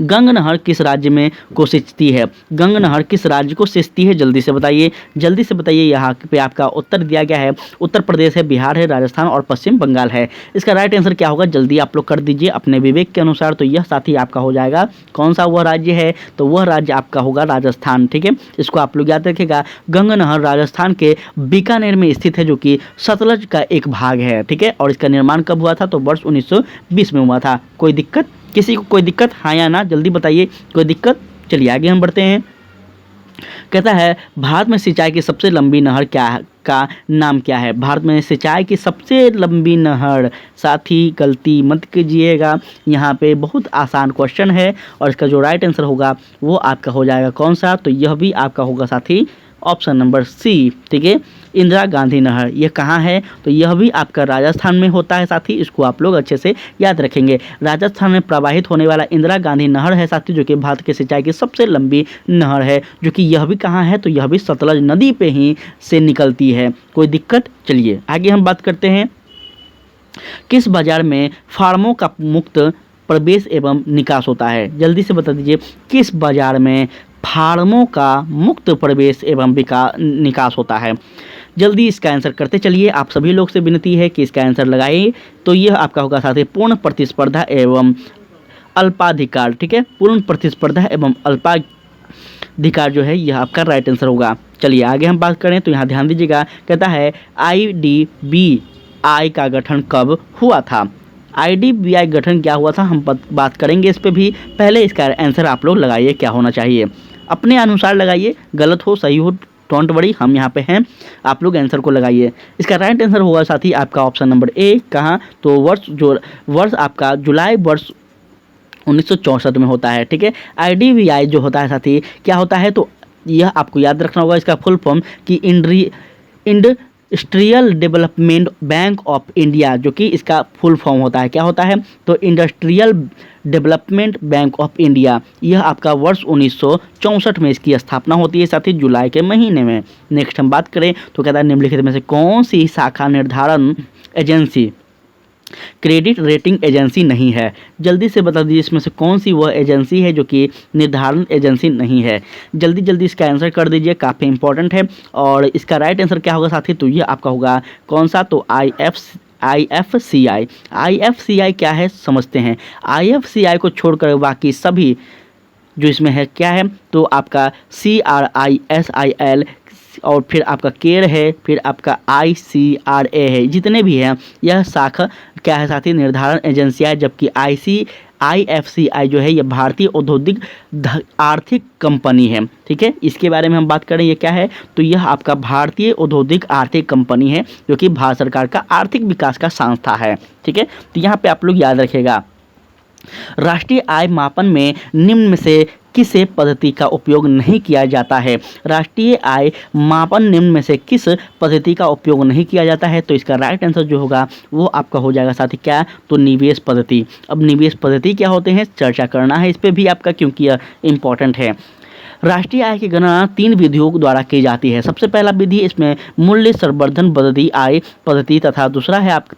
गंग नहर किस राज्य में को सिंचती है, गंग नहर किस राज्य को सिंचती है, जल्दी से बताइए, जल्दी से बताइए। यहाँ पे आपका उत्तर दिया गया है, उत्तर प्रदेश है, बिहार है, राजस्थान और पश्चिम बंगाल है। इसका राइट आंसर क्या होगा, जल्दी आप लोग कर दीजिए अपने विवेक के अनुसार। तो यह साथी आपका हो जाएगा कौन सा वह राज्य है, तो वह राज्य आपका होगा राजस्थान, ठीक है। इसको आप लोग याद रखिएगा। गंग नहर राजस्थान के बीकानेर में स्थित है, जो कि सतलज का एक भाग है, ठीक है। और इसका निर्माण कब हुआ था, तो वर्ष 1920 में हुआ था। कोई दिक्कत, किसी को कोई दिक्कत, हाँ या ना, जल्दी बताइए, कोई दिक्कत। चलिए आगे हम बढ़ते हैं। कहता है भारत में सिंचाई की सबसे लंबी नहर का नाम क्या है? भारत में सिंचाई की सबसे लंबी नहर, साथी गलती मत कीजिएगा, यहाँ पे बहुत आसान क्वेश्चन है और इसका जो राइट आंसर होगा वो आपका हो जाएगा कौन सा? तो यह भी आपका होगा साथी ऑप्शन नंबर सी, ठीक है, इंदिरा गांधी नहर। यह कहाँ है? तो यह भी आपका राजस्थान में होता है साथी, इसको आप लोग अच्छे से याद रखेंगे। राजस्थान में प्रवाहित होने वाला इंदिरा गांधी नहर है साथी, जो कि भारत के सिंचाई की सबसे लंबी नहर है, जो कि यह भी कहाँ है? तो यह भी सतलज नदी पे ही से निकलती है। कोई दिक्कत? चलिए आगे हम बात करते हैं। किस बाजार में फार्मों का मुक्त प्रवेश एवं निकास होता है? जल्दी से बता दीजिए, किस बाजार में फार्मों का मुक्त प्रवेश एवं निकास होता है? जल्दी इसका आंसर करते चलिए। आप सभी लोग से विनती है कि इसका आंसर लगाइए। तो यह आपका होगा साथ ही पूर्ण प्रतिस्पर्धा एवं अल्पाधिकार, ठीक है, पूर्ण प्रतिस्पर्धा एवं अल्पाधिकार जो है यह आपका राइट आंसर होगा। चलिए आगे हम बात करें तो यहाँ ध्यान दीजिएगा, कहता है IDBI का गठन कब हुआ था? IDBI गठन क्या हुआ था हम बात करेंगे इस पर भी। पहले इसका आंसर आप लोग लगाइए क्या होना चाहिए, अपने अनुसार लगाइए, गलत हो सही हो डोंट वरी, हम यहाँ पे हैं, आप लोग आंसर को लगाइए। इसका राइट आंसर होगा साथी आपका ऑप्शन नंबर ए। कहाँ? तो वर्ष आपका जुलाई वर्ष 1964 में होता है, ठीक है। IDBI जो होता है साथी क्या होता है? तो यह आपको याद रखना होगा इसका फुल फॉर्म कि industrial development bank of India, जो कि इसका फुल फॉर्म होता है। क्या होता है? तो industrial development bank of India. यह आपका वर्ष 1964 में इसकी स्थापना होती है साथी, जुलाई के महीने में। नेक्स्ट हम बात करें तो कहता है निम्नलिखित में से कौन सी शाखा निर्धारण एजेंसी क्रेडिट रेटिंग एजेंसी नहीं है? जल्दी से बता दीजिए इसमें से कौन सी वह एजेंसी है जो कि निर्धारण एजेंसी नहीं है? जल्दी जल्दी इसका आंसर कर दीजिए, काफ़ी इंपॉर्टेंट है। और इसका राइट आंसर क्या होगा साथी? तो ये आपका होगा कौन सा? तो IFCI। IFCI क्या है समझते हैं। IFCI को छोड़कर बाकी सभी जो इसमें है क्या है? तो आपका CRISIL और फिर आपका केयर है, फिर आपका ICRA है, जितने भी हैं यह शाखा क्या है साथी? निर्धारण एजेंसियाँ है। जबकि IFCI जो है यह भारतीय औद्योगिक आर्थिक कंपनी है, ठीक है। इसके बारे में हम बात करें ये क्या है? तो यह आपका भारतीय औद्योगिक आर्थिक कंपनी है, जो कि भारत सरकार का आर्थिक विकास का संस्था है, ठीक है। तो यहाँ पे आप लोग याद रखिएगा, राष्ट्रीय आय मापन में निम्न में से किस पद्धति का उपयोग नहीं किया जाता है? राष्ट्रीय आय मापन निम्न में से किस पद्धति का उपयोग नहीं किया जाता है? तो इसका राइट आंसर जो होगा वो आपका हो जाएगा साथी क्या? तो निवेश पद्धति। अब निवेश पद्धति क्या होते हैं चर्चा करना है इस पर भी आपका, क्योंकि यह इंपॉर्टेंट है। राष्ट्रीय आय की गणना 3 विधियों द्वारा की जाती है। सबसे पहला विधि इसमें मूल्य संवर्धन पद्धति आय पद्धति तथा तीसरा है आपका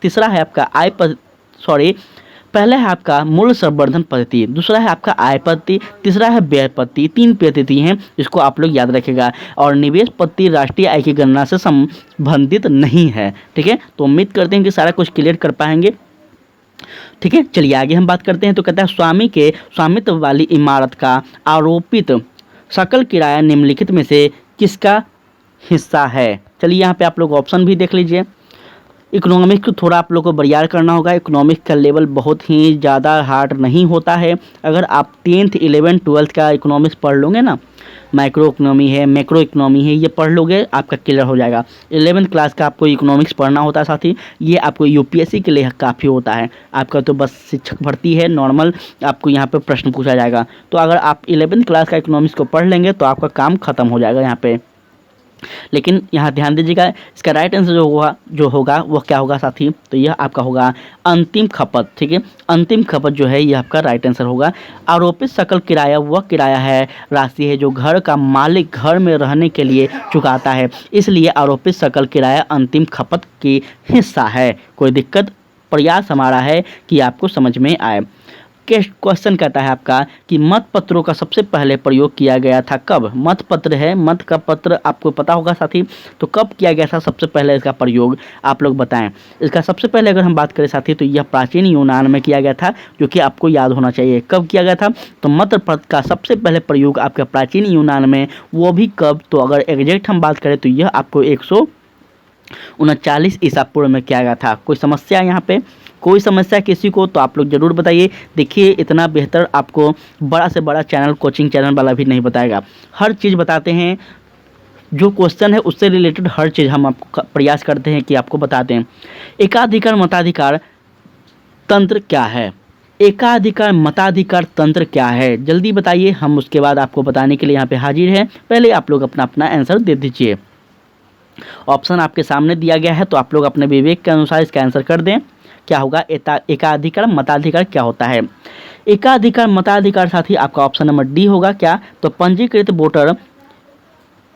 पहला है आपका मूल्य संवर्धन पद्धति, दूसरा है आपका आय पद्धति, तीसरा है व्यय पद्धति। 3 पद्धति हैं, इसको आप लोग याद रखिएगा। और निवेश पद्धति राष्ट्रीय आय की गणना से संबंधित नहीं है, ठीक है। तो उम्मीद करते हैं कि सारा कुछ क्लियर कर पाएंगे, ठीक है। चलिए आगे हम बात करते हैं तो कहता है स्वामी के स्वामित्व वाली इमारत का आरोपित सकल किराया निम्नलिखित में से किसका हिस्सा है? चलिए यहाँ पे आप लोग ऑप्शन भी देख लीजिए। इकोनॉमिक्स को थोड़ा आप लोग को बरियार करना होगा, इकोनॉमिक्स का लेवल बहुत ही ज़्यादा हार्ड नहीं होता है। अगर आप 10th 11th 12th का इकोनॉमिक्स पढ़ लोगे ना, माइक्रो इकोनॉमी है, मैक्रो इकोनॉमी है, ये पढ़ लोगे आपका क्लियर हो जाएगा। 11th क्लास का आपको इकोनॉमिक्स पढ़ना होता है साथी, ये आपको UPSC के लिए काफ़ी होता है। आपका तो बस शिक्षक भर्ती है, नॉर्मल आपको यहाँ पे प्रश्न पूछा जाएगा। तो अगर आप 11th क्लास का इकोनॉमिक्स को पढ़ लेंगे तो आपका काम खत्म हो जाएगा यहाँ पे। लेकिन यहाँ ध्यान दीजिएगा, इसका राइट आंसर जो होगा वह क्या होगा साथी? तो यह आपका होगा अंतिम खपत, ठीक है। अंतिम खपत जो है यह आपका राइट आंसर होगा। आरोपित सकल किराया वह किराया है राशि है जो घर का मालिक घर में रहने के लिए चुकाता है, इसलिए आरोपित सकल किराया अंतिम खपत की हिस्सा है। कोई दिक्कत? प्रयास हमारा है कि आपको समझ में आए। क्वेश्चन कहता है आपका कि मत पत्रों का सबसे पहले प्रयोग किया गया था कब? मत पत्र है, मत का पत्र आपको पता होगा साथी, तो कब किया गया था सबसे पहले इसका प्रयोग आप लोग बताएं। इसका सबसे पहले अगर हम बात करें साथी तो यह प्राचीन यूनान में किया गया था, जो कि आपको याद होना चाहिए। कब किया गया था? तो मत पत्र का सबसे पहले प्रयोग आपका प्राचीन यूनान में, वो भी कब? तो अगर एग्जैक्ट हम बात करें तो यह आपको 139 ईसा पूर्व में किया गया था। कोई समस्या यहाँ पे? कोई समस्या किसी को तो आप लोग ज़रूर बताइए। देखिए इतना बेहतर आपको बड़ा से बड़ा चैनल कोचिंग चैनल वाला भी नहीं बताएगा। हर चीज़ बताते हैं, जो क्वेश्चन है उससे रिलेटेड हर चीज़ हम आपको प्रयास करते हैं कि आपको बताते हैं। एकाधिकार मताधिकार तंत्र क्या है? एकाधिकार मताधिकार तंत्र क्या है? जल्दी बताइए, हम उसके बाद आपको बताने के लिए यहाँ पे हाजिर हैं। पहले आप लोग अपना अपना आंसर दे दीजिए। ऑप्शन आपके सामने दिया गया है, तो आप लोग अपने विवेक के अनुसार इसका आंसर कर दें। क्या होगा? एकाधिकार मताधिकार क्या होता है? एकाधिकार मताधिकार साथी आपका ऑप्शन नंबर डी होगा। क्या? तो पंजीकृत वोटर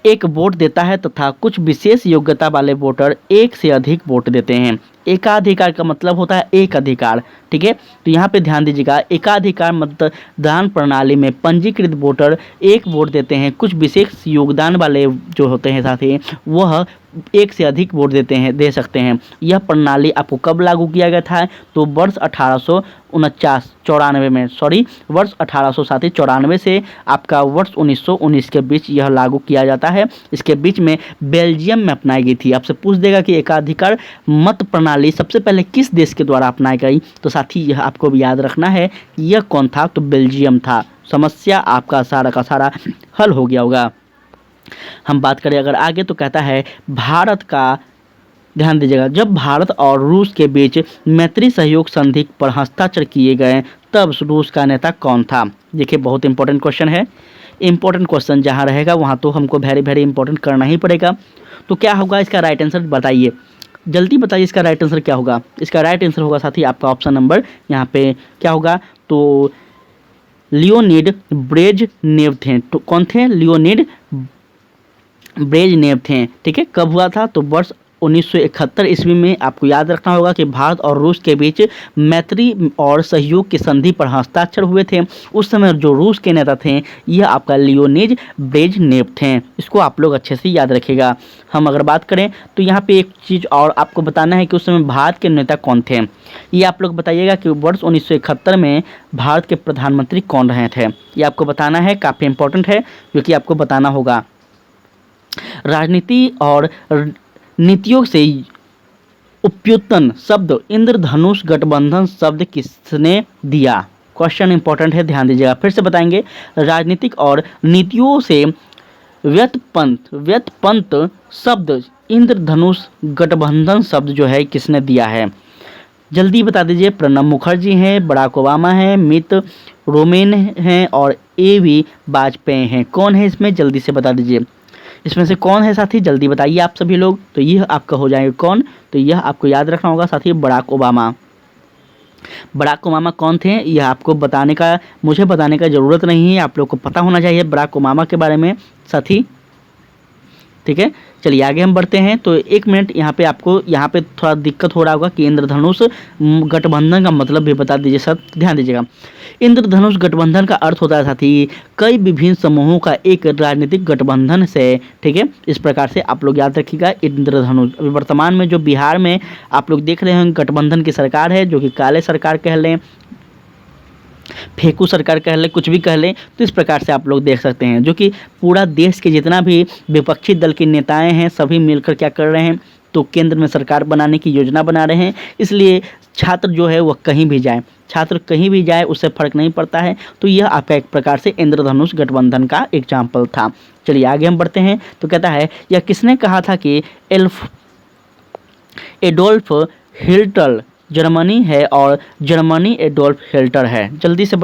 एक वोट देता है तथा कुछ विशेष योग्यता वाले वोटर एक से अधिक वोट देते हैं। एकाधिकार का मतलब होता है एक अधिकार, ठीक है। तो यहाँ पे ध्यान दीजिएगा, एकाधिकार मतदान प्रणाली में पंजीकृत वोटर एक वोट देते हैं, कुछ विशेष योगदान वाले जो होते हैं साथी वह एक से अधिक वोट दे सकते हैं। यह प्रणाली आपको कब लागू किया गया था? तो वर्ष 1894 से आपका वर्ष 1919 के बीच यह लागू किया जाता है। इसके बीच में बेल्जियम में अपनाई गई थी। आपसे पूछ देगा कि एकाधिकार मत प्रणाली सबसे पहले किस देश के द्वारा अपनाई गई, तो साथी यह आपको भी याद रखना है यह कौन था? तो बेल्जियम था। समस्या आपका सारा का सारा हल हो गया होगा। हम बात करें अगर आगे, तो कहता है भारत का, ध्यान दीजिएगा, जब भारत और रूस के बीच मैत्री सहयोग संधि पर हस्ताक्षर किए गए तब रूस का नेता कौन था? देखिए बहुत इंपॉर्टेंट क्वेश्चन है। इंपॉर्टेंट क्वेश्चन जहाँ रहेगा वहाँ तो हमको वेरी इंपॉर्टेंट करना ही पड़ेगा। तो क्या होगा इसका राइट आंसर? बताइए, जल्दी बताइए इसका राइट आंसर क्या होगा? इसका राइट आंसर होगा साथी आपका ऑप्शन नंबर यहाँ पे क्या होगा? तो लियोनिड ब्रेजनेव थे। तो कौन थे? लियोनिड ब्रेजनेव थे, ठीक है। कब हुआ था? तो वर्ष 1971 ईस्वी में। आपको याद रखना होगा कि भारत और रूस के बीच मैत्री और सहयोग की संधि पर हस्ताक्षर हुए थे। उस समय जो रूस के नेता थे यह आपका लियोनिड ब्रेजनेव थे। इसको आप लोग अच्छे से याद रखिएगा। हम अगर बात करें तो यहाँ पे एक चीज़ और आपको बताना है कि उस समय भारत के नेता कौन थे। ये आप लोग बताइएगा कि वर्ष 1971 में भारत के प्रधानमंत्री कौन रहे थे, ये आपको बताना है। काफ़ी इंपॉर्टेंट है क्योंकि आपको बताना होगा। राजनीति और नीतियों से उपयुत्पन्न शब्द इंद्रधनुष गठबंधन शब्द किसने दिया? क्वेश्चन इंपॉर्टेंट है, ध्यान दीजिएगा। फिर से बताएंगे, राजनीतिक और नीतियों से व्युत्पन्न शब्द इंद्रधनुष गठबंधन शब्द जो है किसने दिया है? जल्दी बता दीजिए। प्रणब मुखर्जी हैं, बराक ओबामा हैं, मित रोमेन हैं और ए.वी. वाजपेयी हैं। कौन है इसमें? जल्दी से बता दीजिए। इसमें से कौन है साथी? जल्दी बताइए आप सभी लोग। तो यह आपका हो जाएगा कौन? तो यह आपको याद रखना होगा साथी, बराक ओबामा। बराक ओबामा कौन थे यह आपको मुझे बताने का ज़रूरत नहीं है, आप लोग को पता होना चाहिए बराक ओबामा के बारे में साथी, ठीक है। चलिए आगे हम बढ़ते हैं। तो एक मिनट, यहाँ पे आपको थोड़ा दिक्कत हो रहा होगा कि इंद्रधनुष गठबंधन का मतलब भी बता दीजिए सब, ध्यान दीजिएगा। इंद्रधनुष गठबंधन का अर्थ होता है साथी कई विभिन्न समूहों का एक राजनीतिक गठबंधन से, ठीक है। इस प्रकार से आप लोग याद रखिएगा इंद्रधनुष। अभी वर्तमान में जो बिहार में आप लोग देख रहे हैं गठबंधन की सरकार है, जो कि काले सरकार कह लें, फेंकू सरकार कह लें, कुछ भी कह लें, तो इस प्रकार से आप लोग देख सकते हैं जो कि पूरा देश के जितना भी विपक्षी दल के नेताएं हैं सभी मिलकर क्या कर रहे हैं, तो केंद्र में सरकार बनाने की योजना बना रहे हैं। इसलिए छात्र जो है वह कहीं भी जाए उससे फर्क नहीं पड़ता है। तो यह आपका एक प्रकार से इंद्रधनुष गठबंधन का एग्जाम्पल था। चलिए आगे हम बढ़ते हैं। तो कहता है यह किसने कहा था कि एडोल्फ हिटलर जर्मनी है और जर्मनी एडोल्फ हिटलर है? जल्दी से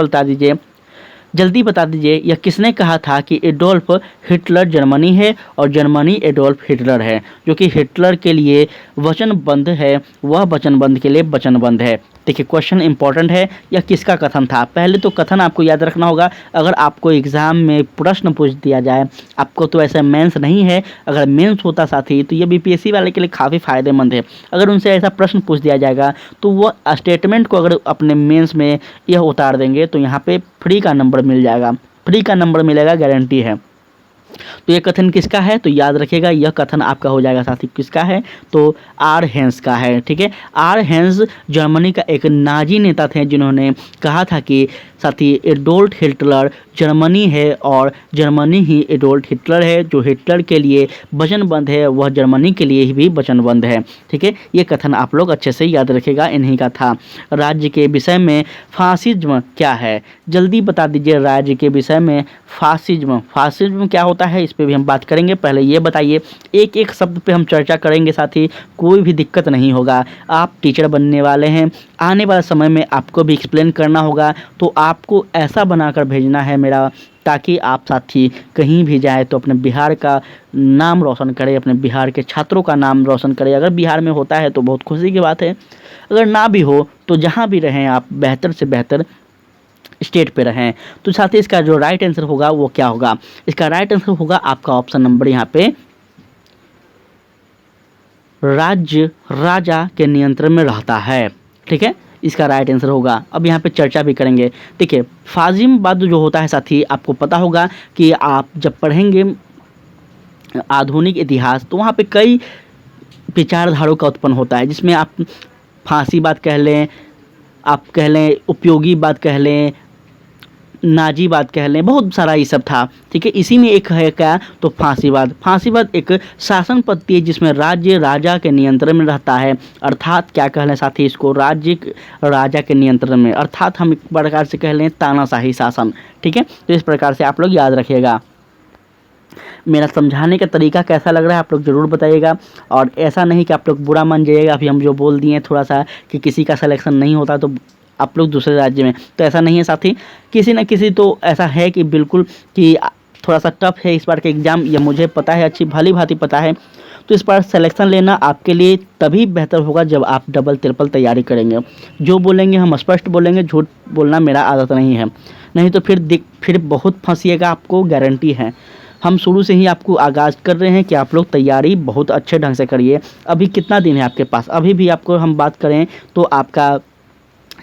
बता दीजिए यह किसने कहा था कि एडोल्फ हिटलर जर्मनी है और जर्मनी एडोल्फ हिटलर है? जो कि हिटलर के लिए वचनबद्ध है, वह वचनबद्ध के लिए वचनबद्ध है। देखिए क्वेश्चन इंपॉर्टेंट है, यह किसका कथन था? पहले तो कथन आपको याद रखना होगा। अगर आपको एग्जाम में प्रश्न पूछ दिया जाए, आपको तो ऐसा मेंस नहीं है, अगर मेंस होता साथी तो ये बीपीएससी वाले के लिए काफ़ी फायदेमंद है। अगर उनसे ऐसा प्रश्न पूछ दिया जाएगा तो वो स्टेटमेंट को अगर अपने मेंस में यह उतार देंगे तो यहाँ पे फ्री का नंबर मिल जाएगा, फ्री का नंबर मिलेगा, गारंटी है। तो ये कथन किसका है? तो याद रखिएगा यह कथन आपका हो जाएगा साथी किसका है? तो आर हेंस का है। ठीक है, आर हेंस जर्मनी का एक नाजी नेता थे जिन्होंने कहा था कि साथी एडोल्फ हिटलर जर्मनी है और जर्मनी ही एडोल्फ हिटलर है। जो हिटलर के लिए वचनबद्ध है वह जर्मनी के लिए भी वचनबद्ध है। ठीक है, ये कथन आप लोग अच्छे से याद रखिएगा, इन्हीं का था। राज्य के विषय में फासिज्म क्या है? जल्दी बता दीजिए, राज्य के विषय में फासिज्म। फासिज्म क्या होता है इस पे भी हम बात करेंगे, पहले ये बताइए। एक एक शब्द पे हम चर्चा करेंगे साथी, कोई भी दिक्कत नहीं होगा। आप टीचर बनने वाले हैं, आने वाले समय में आपको भी एक्सप्लेन करना होगा, तो आपको ऐसा बनाकर भेजना है मेरा, ताकि आप साथी कहीं भी जाए तो अपने बिहार का नाम रोशन करें, अपने बिहार के छात्रों का नाम रोशन करें। अगर बिहार में होता है तो बहुत खुशी की बात है, अगर ना भी हो तो जहाँ भी रहें आप बेहतर से बेहतर स्टेट पे रहें। तो साथ ही इसका जो राइट आंसर होगा वो क्या होगा? इसका राइट आंसर होगा आपका ऑप्शन नंबर यहाँ पे, राज्य राजा के नियंत्रण में रहता है। ठीक है, इसका राइट आंसर होगा। अब यहाँ पे चर्चा भी करेंगे। देखिए, फाजिमवाद जो होता है साथी, आपको पता होगा कि आप जब पढ़ेंगे आधुनिक इतिहास तो वहाँ पे कई विचारधाराओं का उत्पन्न होता है, जिसमें आप फांसीवाद कह लें, आप कह लें उपयोगीवाद कह लें, नाजीवाद कह लें, बहुत सारा ये सब था। ठीक है, इसी में एक है क्या? तो फांसीवाद। फांसीवाद एक शासन पद्धति है जिसमें राज्य राजा के नियंत्रण में रहता है, अर्थात क्या कह लें साथी इसको, राज्य राजा के नियंत्रण में, अर्थात हम एक प्रकार से कह लें तानाशाही शासन। ठीक है, तो इस प्रकार से आप लोग याद रखिएगा। मेरा समझाने का तरीका कैसा लग रहा है आप लोग ज़रूर बताइएगा, और ऐसा नहीं कि आप लोग बुरा मान जाइएगा अभी हम जो बोल दिए थोड़ा सा कि किसी का सिलेक्शन नहीं होता तो आप लोग दूसरे राज्य में, तो ऐसा नहीं है साथी। किसी न किसी तो ऐसा है कि बिल्कुल कि थोड़ा सा टफ है इस बार का एग्ज़ाम, ये मुझे पता है, अच्छी भली भांति पता है। तो इस बार सिलेक्शन लेना आपके लिए तभी बेहतर होगा जब आप डबल ट्रिपल तैयारी करेंगे। जो बोलेंगे हम स्पष्ट बोलेंगे, झूठ बोलना मेरा आदत नहीं है, नहीं तो फिर बहुत फंसिएगा, आपको गारंटी है। हम शुरू से ही आपको आगाज़ कर रहे हैं कि आप लोग तैयारी बहुत अच्छे ढंग से करिए। अभी कितना दिन है आपके पास? अभी भी आपको हम बात करें तो आपका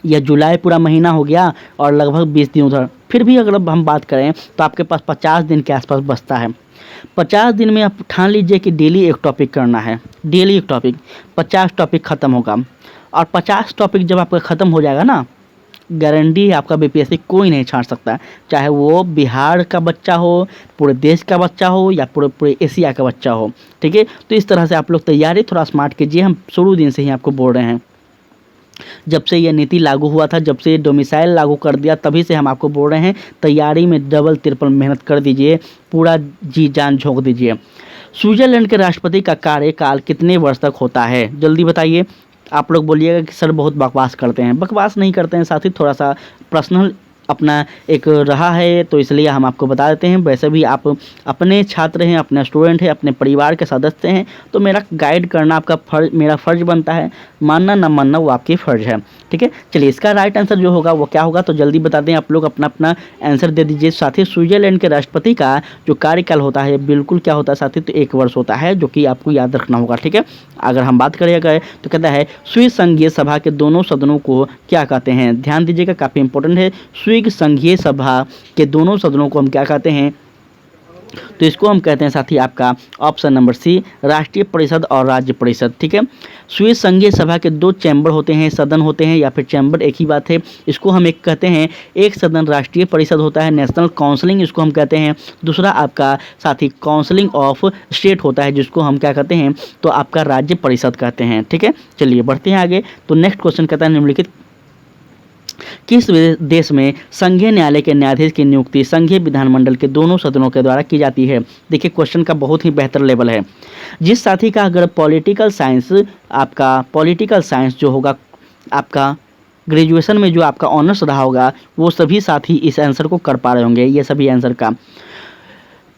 यह जुलाई पूरा महीना हो गया और लगभग 20 दिन उधर, फिर भी अगर हम बात करें तो आपके पास 50 दिन के आसपास बचता है। 50 दिन में आप ठान लीजिए कि डेली एक टॉपिक करना है, डेली एक टॉपिक, 50 टॉपिक ख़त्म होगा। और 50 टॉपिक जब आपका ख़त्म हो जाएगा ना, गारंटी है आपका बीपीएससी कोई नहीं छांट सकता, चाहे वो बिहार का बच्चा हो, पूरे देश का बच्चा हो, या पूरे एशिया का बच्चा हो। ठीक है, तो इस तरह से आप लोग तैयारी थोड़ा स्मार्ट कीजिए। हम शुरू दिन से ही आपको बोल रहे हैं, जब से ये नीति लागू हुआ था, जब से ये डोमिसाइल लागू कर दिया, तभी से हम आपको बोल रहे हैं तैयारी में डबल ट्रिपल मेहनत कर दीजिए, पूरा जी जान झोंक दीजिए। स्विट्जरलैंड के राष्ट्रपति का कार्यकाल कितने वर्ष तक होता है? जल्दी बताइए। आप लोग बोलिएगा कि सर बहुत बकवास करते हैं, बकवास नहीं करते हैं साथी, थोड़ा सा पर्सनल अपना एक रहा है तो इसलिए हम आपको बता देते हैं। वैसे भी आप अपने छात्र हैं, अपने स्टूडेंट हैं, अपने परिवार के सदस्य हैं, तो मेरा गाइड करना आपका मेरा फ़र्ज़ बनता है, मानना ना मानना वो आपकी फ़र्ज़ है। ठीक है, चलिए इसका राइट आंसर जो होगा वो क्या होगा, तो जल्दी बता दें आप लोग, अपना अपना आंसर दे दीजिए। साथी स्विट्जरलैंड के राष्ट्रपति का जो कार्यकाल होता है बिल्कुल क्या होता है साथी, तो 1 वर्ष होता है, जो कि आपको याद रखना होगा। ठीक है, अगर हम बात करें तो कहता है स्विस संघीय सभा के दोनों सदनों को क्या कहते हैं? ध्यान दीजिएगा, काफ़ी इंपॉर्टेंट है। स्विस संघीय सभा के दोनों सदनों को हम क्या कहते हैं? तो इसको हम कहते हैं साथी आपका ऑप्शन नंबर सी, राष्ट्रीय परिषद और राज्य परिषद। ठीक है, स्विस संघीय सभा के 2 चैम्बर होते हैं, सदन होते हैं, या फिर चैम्बर एक ही बात है। इसको हम एक कहते हैं, एक सदन राष्ट्रीय परिषद होता है, नेशनल काउंसिलिंग इसको हम कहते हैं। दूसरा आपका साथी काउंसिलिंग ऑफ स्टेट होता है, जिसको हम क्या कहते हैं? तो आपका राज्य परिषद कहते हैं। ठीक है, चलिए बढ़ते हैं आगे। तो नेक्स्ट क्वेश्चन कहता है निम्नलिखित किस देश में संघीय न्यायालय के न्यायाधीश की नियुक्ति संघीय विधानमंडल के दोनों सदनों के द्वारा की जाती है? देखिए क्वेश्चन का बहुत ही बेहतर लेवल है। जिस साथी का अगर पॉलिटिकल साइंस जो होगा आपका ग्रेजुएशन में जो आपका ऑनर्स रहा होगा, वो सभी साथी इस आंसर को कर पा रहे होंगे। ये सभी आंसर का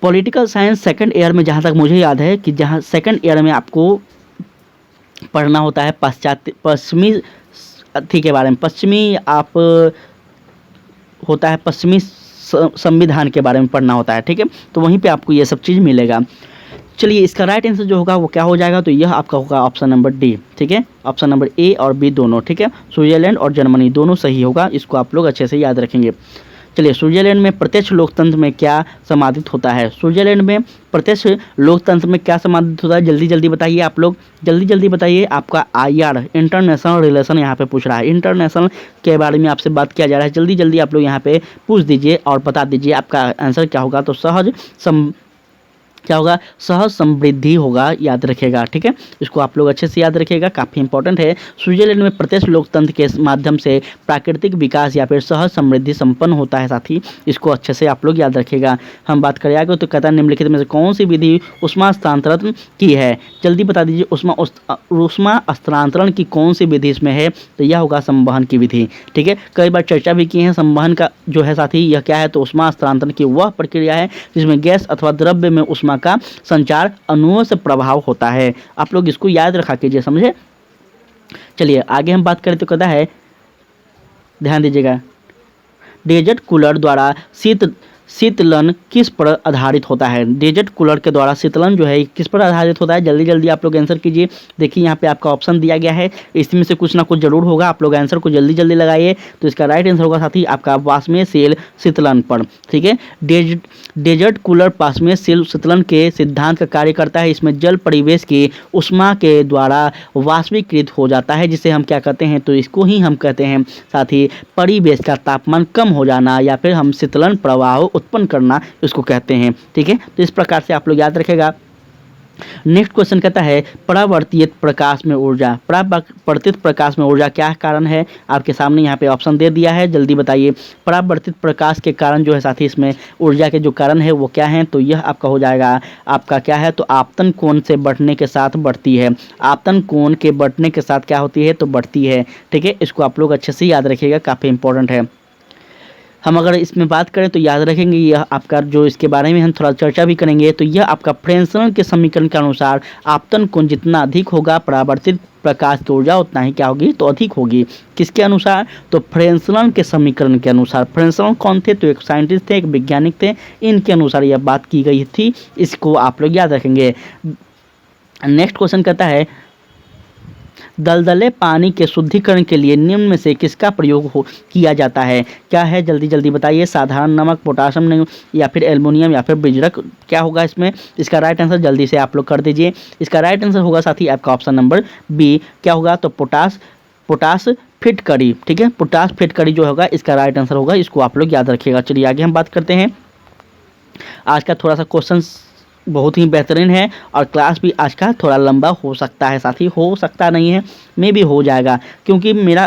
पॉलिटिकल साइंस सेकंड ईयर में, जहाँ तक मुझे याद है कि जहाँ सेकंड ईयर में आपको पढ़ना होता है पश्चिमी अथी के बारे में, पश्चिमी संविधान के बारे में पढ़ना होता है। ठीक है, तो वहीं पे आपको ये सब चीज़ मिलेगा। चलिए इसका राइट आंसर जो होगा वो क्या हो जाएगा, तो यह आपका होगा ऑप्शन नंबर डी। ठीक है, ऑप्शन नंबर ए और बी दोनों। ठीक है, स्विट्जरलैंड और जर्मनी दोनों सही होगा, इसको आप लोग अच्छे से याद रखेंगे। चलिए, स्विट्जरलैंड में प्रत्यक्ष लोकतंत्र में क्या समाहित होता है? स्विट्जरलैंड में प्रत्यक्ष लोकतंत्र में क्या समाहित होता है? जल्दी जल्दी बताइए आप लोग, जल्दी जल्दी बताइए। आपका IR इंटरनेशनल रिलेशन यहाँ पे पूछ रहा है, इंटरनेशनल के बारे में आपसे बात किया जा रहा है। जल्दी जल्दी आप लोग यहाँ पे पूछ दीजिए और बता दीजिए आपका आंसर क्या होगा। तो क्या होगा? सहज समृद्धि होगा, याद रखिएगा, ठीक है। इसको आप लोग अच्छे से याद रखिएगा, काफ़ी इंपॉर्टेंट है। स्विट्जरलैंड में प्रत्यक्ष लोकतंत्र के माध्यम से प्राकृतिक विकास या फिर सहज समृद्धि संपन्न होता है साथी, इसको अच्छे से आप लोग याद रखिएगा। हम बात करें आगे, तो कहता है निम्नलिखित में से कौन सी विधि ऊष्मा स्थानांतरण की है? जल्दी बता दीजिए, ऊष्मा स्थानांतरण की कौन सी विधि इसमें है? तो यह होगा संवहन की विधि, ठीक है। कई बार चर्चा भी की है संवहन का जो है साथी, यह क्या है? तो ऊष्मा स्थानांतरण की वह प्रक्रिया है जिसमें गैस अथवा द्रव्य में ऊष्मा का संचार अणुओं से प्रभाव होता है। आप लोग इसको याद रखा कीजिए, समझे। चलिए आगे हम बात करें तो कहता है, ध्यान दीजिएगा, डेजर्ट कूलर द्वारा शीतलन किस पर आधारित होता है? डेजर्ट कूलर के द्वारा शीतलन जो है किस पर आधारित होता है? जल्दी जल्दी आप लोग आंसर कीजिए। देखिए यहाँ पे आपका ऑप्शन दिया गया है, इसमें से कुछ ना कुछ जरूर होगा, आप लोग आंसर को जल्दी जल्दी लगाइए। तो इसका राइट आंसर होगा साथी आपका वाष्पीय सेल शीतलन पर, ठीक है। डेजर्ट कूलर वाष्पीय सेल शीतलन के सिद्धांत का कार्य करता है। इसमें जल परिवेश की ऊष्मा के द्वारा वाष्पीकृत हो जाता है, जिसे हम क्या कहते हैं? तो इसको ही हम कहते हैं साथी परिवेश का तापमान कम हो जाना, या फिर हम शीतलन प्रवाह उत्पन्न करना इसको कहते हैं, ठीक है। तो इस प्रकार से आप लोग याद रखेगा। नेक्स्ट क्वेश्चन कहता है परावर्तित प्रकाश में ऊर्जा। परावर्तित प्रकाश में ऊर्जा क्या कारण है? आपके सामने यहाँ पे ऑप्शन दे दिया है, जल्दी बताइए। परावर्तित प्रकाश के कारण जो है साथी, इसमें ऊर्जा के जो कारण है वो क्या है? तो यह आपका हो जाएगा, आपका क्या है? तो आपतन कोण से बढ़ने के साथ बढ़ती है। आपतन कोण के बढ़ने के साथ क्या होती है? तो बढ़ती है, ठीक है। इसको आप लोग अच्छे से याद रखिएगा, काफ़ी इंपॉर्टेंट है। हम अगर इसमें बात करें तो याद रखेंगे, यह आपका जो इसके बारे में हम थोड़ा चर्चा भी करेंगे। तो यह आपका फ्रेंसलन के समीकरण के अनुसार आपतन कोण जितना अधिक होगा, परावर्तित प्रकाश की ऊर्जा उतना ही क्या होगी? तो अधिक होगी। किसके अनुसार? तो फ्रेंसलन के समीकरण के अनुसार। फ्रेंसलन कौन थे? तो एक साइंटिस्ट थे, एक वैज्ञानिक थे, इनके अनुसार यह बात की गई थी। इसको आप लोग याद रखेंगे। नेक्स्ट क्वेश्चन कहता है दलदले पानी के शुद्धिकरण के लिए निम्न में से किसका प्रयोग किया जाता है? क्या है? जल्दी जल्दी बताइए। साधारण नमक, पोटाशियम या फिर एल्युमिनियम या फिर बिजरक, क्या होगा इसमें? इसका राइट आंसर जल्दी से आप लोग कर दीजिए। इसका राइट आंसर होगा साथी आपका ऑप्शन नंबर बी, क्या होगा? तो पोटाश फिटकरी, ठीक है। पोटाश फिटकरी जो होगा इसका राइट आंसर होगा, इसको आप लोग याद रखिएगा। चलिए आगे हम बात करते हैं। आज का थोड़ा सा क्वेश्चन बहुत ही बेहतरीन है और क्लास भी आज का थोड़ा लंबा हो सकता है साथी, हो सकता नहीं है, मे भी हो जाएगा, क्योंकि मेरा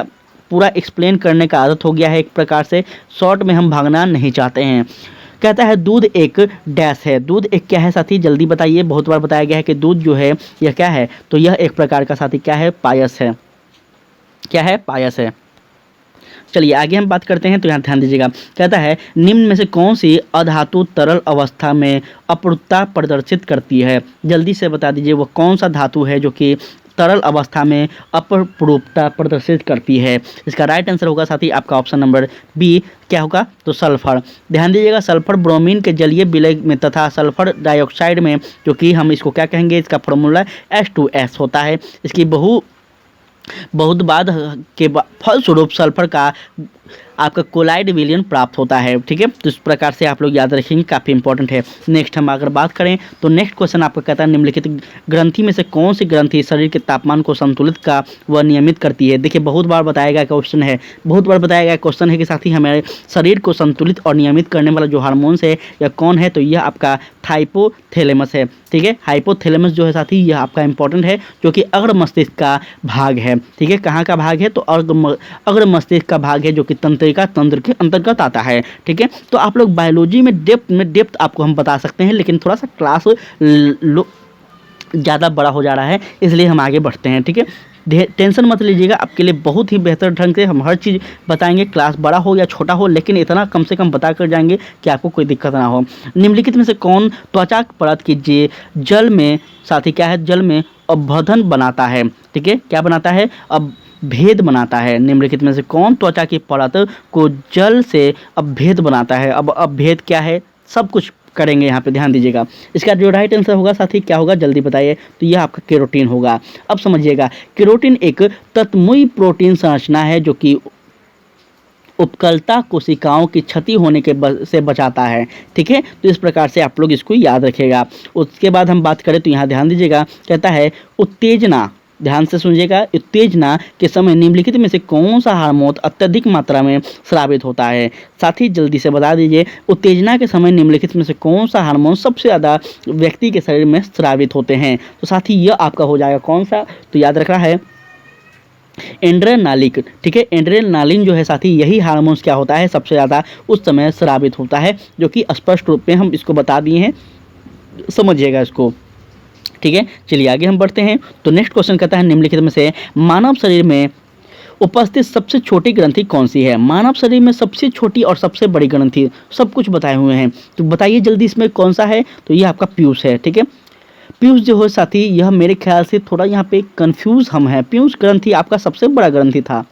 पूरा एक्सप्लेन करने का आदत हो गया है। एक प्रकार से शॉर्ट में हम भागना नहीं चाहते हैं। कहता है दूध एक डैश है। दूध एक क्या है साथी? जल्दी बताइए। बहुत बार बताया गया है कि दूध जो है यह क्या है? तो यह एक प्रकार का साथी क्या है? पायस है। क्या है? पायस है। चलिए आगे हम बात करते हैं, तो यहाँ ध्यान दीजिएगा। कहता है निम्न में से कौन सी अधातु तरल अवस्था में अपरूपता प्रदर्शित करती है? जल्दी से बता दीजिए, वो कौन सा धातु है जो कि तरल अवस्था में अपरूपता प्रदर्शित करती है? इसका राइट आंसर होगा साथी आपका ऑप्शन नंबर बी, क्या होगा? तो सल्फर। ध्यान दीजिएगा, सल्फर ब्रोमीन के जलीय विलय में तथा सल्फर डाइऑक्साइड में, जो कि हम इसको क्या कहेंगे? इसका फॉर्मूला H2S होता है। इसकी बहुत बाद के फलस्वरूप सल्फर का आपका कोलाइड विलयन प्राप्त होता है, ठीक है। तो इस प्रकार से आप लोग याद रखेंगे, काफ़ी इंपॉर्टेंट है। नेक्स्ट हम अगर बात करें तो नेक्स्ट क्वेश्चन आपका कहता है निम्नलिखित ग्रंथि में से कौन सी ग्रंथि शरीर के तापमान को संतुलित का व नियमित करती है? देखिए बहुत बार बताया गया क्वेश्चन है, बहुत बार बताया गया क्वेश्चन है कि साथ ही हमारे शरीर को संतुलित और नियमित करने वाला जो हार्मोन्स है यह कौन है? तो यह आपका हाइपोथैलेमस है, ठीक है। हाइपोथैलेमस जो है साथी यह आपका इंपॉर्टेंट है, जो कि अग्र मस्तिष्क का भाग है, ठीक है। कहाँ का भाग है? तो अग्र मस्तिष्क का भाग है, जो कि तंत्रिका तंत्र के अंतर्गत आता है, ठीक है। तो आप लोग बायोलॉजी में डेप्थ आपको हम बता सकते हैं, लेकिन थोड़ा सा क्लास ज़्यादा बड़ा हो जा रहा है, इसलिए हम आगे बढ़ते हैं, ठीक है। टेंशन मत लीजिएगा, आपके लिए बहुत ही बेहतर ढंग से हम हर चीज़ बताएंगे, क्लास बड़ा हो या छोटा हो, लेकिन इतना कम से कम बता कर जाएंगे कि आपको कोई दिक्कत ना हो। निम्नलिखित में से कौन त्वचा परत की जल में साथी क्या है? जल में अवरोधन बनाता है, ठीक है। क्या बनाता है? अब भेद बनाता है। निम्नलिखित में से कौन त्वचा की परत को जल से अभेद बनाता है? अब अभेद क्या है? सब कुछ करेंगे यहाँ पे, ध्यान दीजिएगा। इसका जो राइट आंसर होगा साथी क्या होगा? जल्दी बताइए। तो यह आपका केरोटीन होगा। अब समझिएगा, केरोटीन एक तत्मुय प्रोटीन संरचना है जो कि उपकलता कोशिकाओं की क्षति होने के से बचाता है। ठीक है, तो इस प्रकार से आप लोग इसको याद रखिएगा। उसके बाद हम बात करें तो यहाँ ध्यान दीजिएगा, कहता है उत्तेजना, ध्यान से सुनिएगा, उत्तेजना के समय निम्नलिखित में से कौन सा हार्मोन अत्यधिक मात्रा में स्रावित होता है। साथ ही जल्दी से बता दीजिए, उत्तेजना के समय निम्नलिखित में से कौन सा हार्मोन सबसे ज़्यादा व्यक्ति के शरीर में स्रावित होते हैं। तो साथ ही यह आपका हो जाएगा कौन सा, तो याद रखना है एड्रेनालिक। ठीक है, एड्रेनालिन जो है साथी, यही हार्मोन्स क्या होता है सबसे ज़्यादा उस समय स्रावित होता है, जो कि स्पष्ट रूप में हम इसको बता दिए हैं, समझिएगा इसको। ठीक है, चलिए आगे हम बढ़ते हैं। तो नेक्स्ट क्वेश्चन कहता है निम्नलिखित में से मानव शरीर में उपस्थित सबसे छोटी ग्रंथि कौन सी है। मानव शरीर में सबसे छोटी और सबसे बड़ी ग्रंथि सब कुछ बताए हुए हैं, तो बताइए जल्दी इसमें कौन सा है। तो ये आपका पीयूष है। ठीक है, पीयूष जो है साथी, यह मेरे ख्याल से थोड़ा यहाँ पे कंफ्यूज हम हैं। पीयूष ग्रंथि आपका सबसे बड़ा ग्रंथि था,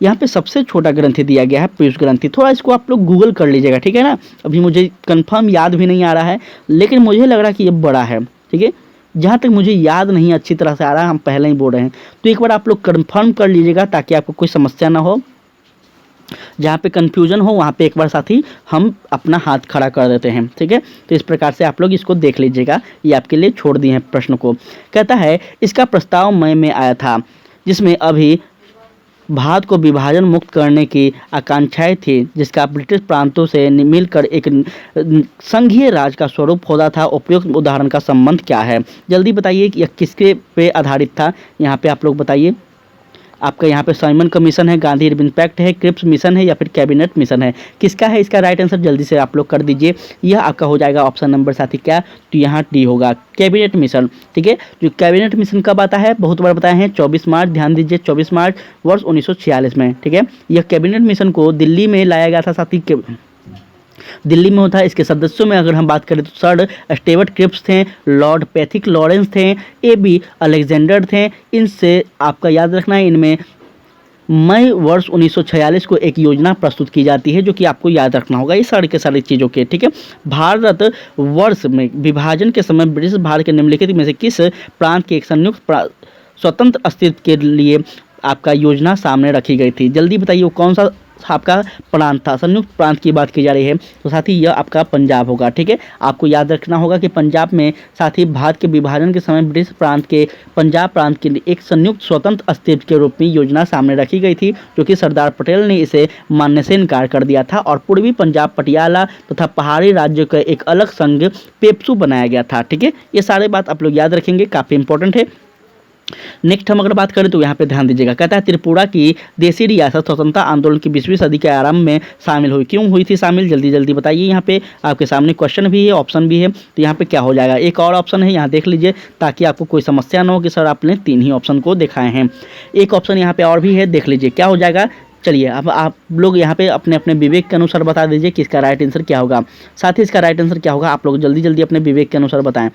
यहाँ पे सबसे छोटा ग्रंथि दिया गया है पीयूष ग्रंथि। थोड़ा इसको आप लोग गूगल कर लीजिएगा, ठीक है ना। अभी मुझे कंफर्म याद भी नहीं आ रहा है, लेकिन मुझे लग रहा है कि ये बड़ा है। ठीक है, जहाँ तक मुझे याद नहीं अच्छी तरह से आ रहा है, हम पहले ही बोल रहे हैं, तो एक बार आप लोग कंफर्म कर लीजिएगा ताकि आपको कोई समस्या ना हो। जहाँ पे कन्फ्यूजन हो वहाँ पे एक बार साथ ही हम अपना हाथ खड़ा कर देते हैं। ठीक है, तो इस प्रकार से आप लोग इसको देख लीजिएगा, ये आपके लिए छोड़ दिए हैं प्रश्न को। कहता है इसका प्रस्ताव मई में आया था, जिसमें अभी भारत को विभाजन मुक्त करने की आकांक्षाएं थी, जिसका ब्रिटिश प्रांतों से मिलकर एक संघीय राज्य का स्वरूप होता था। उपयुक्त उदाहरण का संबंध क्या है, जल्दी बताइए कि यह किसके पे आधारित था। यहाँ पे आप लोग बताइए, आपका यहाँ पे साइमन कमीशन है, गांधी इरविन पैक्ट है, क्रिप्स मिशन है या फिर कैबिनेट मिशन है, किसका है इसका राइट आंसर जल्दी से आप लोग कर दीजिए। यह आपका हो जाएगा ऑप्शन नंबर साथी क्या, तो यहाँ डी होगा, कैबिनेट मिशन। ठीक है, जो कैबिनेट मिशन कब आता है, बहुत बार बताए हैं 24 मार्च, ध्यान दीजिए 24 मार्च वर्ष 1946 में। ठीक है, यह कैबिनेट मिशन को दिल्ली में लाया गया था साथी, दिल्ली में होता है। इसके सदस्यों में अगर हम बात करें तो सर स्टेवर्ट क्रिप्स थे, लॉर्ड पैथिक लॉरेंस थे, ए.बी. अलेक्जेंडर थे। इनसे आपका याद रखना है, इनमें मई वर्ष 1946 को एक योजना प्रस्तुत की जाती है, जो कि आपको याद रखना होगा ये सारी के सारी चीज़ों के। ठीक है, भारत वर्ष में विभाजन के समय ब्रिटिश भारत के निम्नलिखित में से किस प्रांत के एक संयुक्त स्वतंत्र अस्तित्व के लिए आपका योजना सामने रखी गई थी, जल्दी बताइए वो कौन सा आपका प्रांत था। संयुक्त प्रांत की बात की जा रही है, तो साथ ही यह आपका पंजाब होगा। ठीक है, आपको याद रखना होगा कि पंजाब में साथ ही भारत के विभाजन के समय ब्रिटिश प्रांत के पंजाब प्रांत के लिए एक संयुक्त स्वतंत्र अस्तित्व के रूप में योजना सामने रखी गई थी, जो कि सरदार पटेल ने इसे मानने से इनकार कर दिया था और पूर्वी पंजाब, पटियाला तथा पहाड़ी राज्यों का एक अलग संघ पेप्सू बनाया गया था। ठीक है, ये सारे बात आप लोग याद रखेंगे, काफ़ी इंपॉर्टेंट है। नेक्स्ट हम अगर बात करें तो यहाँ पे ध्यान दीजिएगा, कहता है त्रिपुरा की देशी रियासत स्वतंत्रता आंदोलन की 20वीं सदी के आरंभ में शामिल हुई, क्यों हुई थी शामिल, जल्दी जल्दी बताइए। यहाँ पे आपके सामने क्वेश्चन भी है, ऑप्शन भी है, तो यहाँ पे क्या हो जाएगा, एक और ऑप्शन है यहाँ देख लीजिए, ताकि आपको कोई समस्या ना हो कि सर आपने 3 ही ऑप्शन को दिखाए हैं। एक ऑप्शन यहाँ पे और भी है, देख लीजिए क्या हो जाएगा। चलिए अब आप लोग यहाँ पे अपने अपने विवेक के अनुसार बता दीजिए कि इसका राइट आंसर क्या होगा। साथ ही इसका राइट आंसर क्या होगा, आप लोग जल्दी जल्दी अपने विवेक के अनुसार बताएं,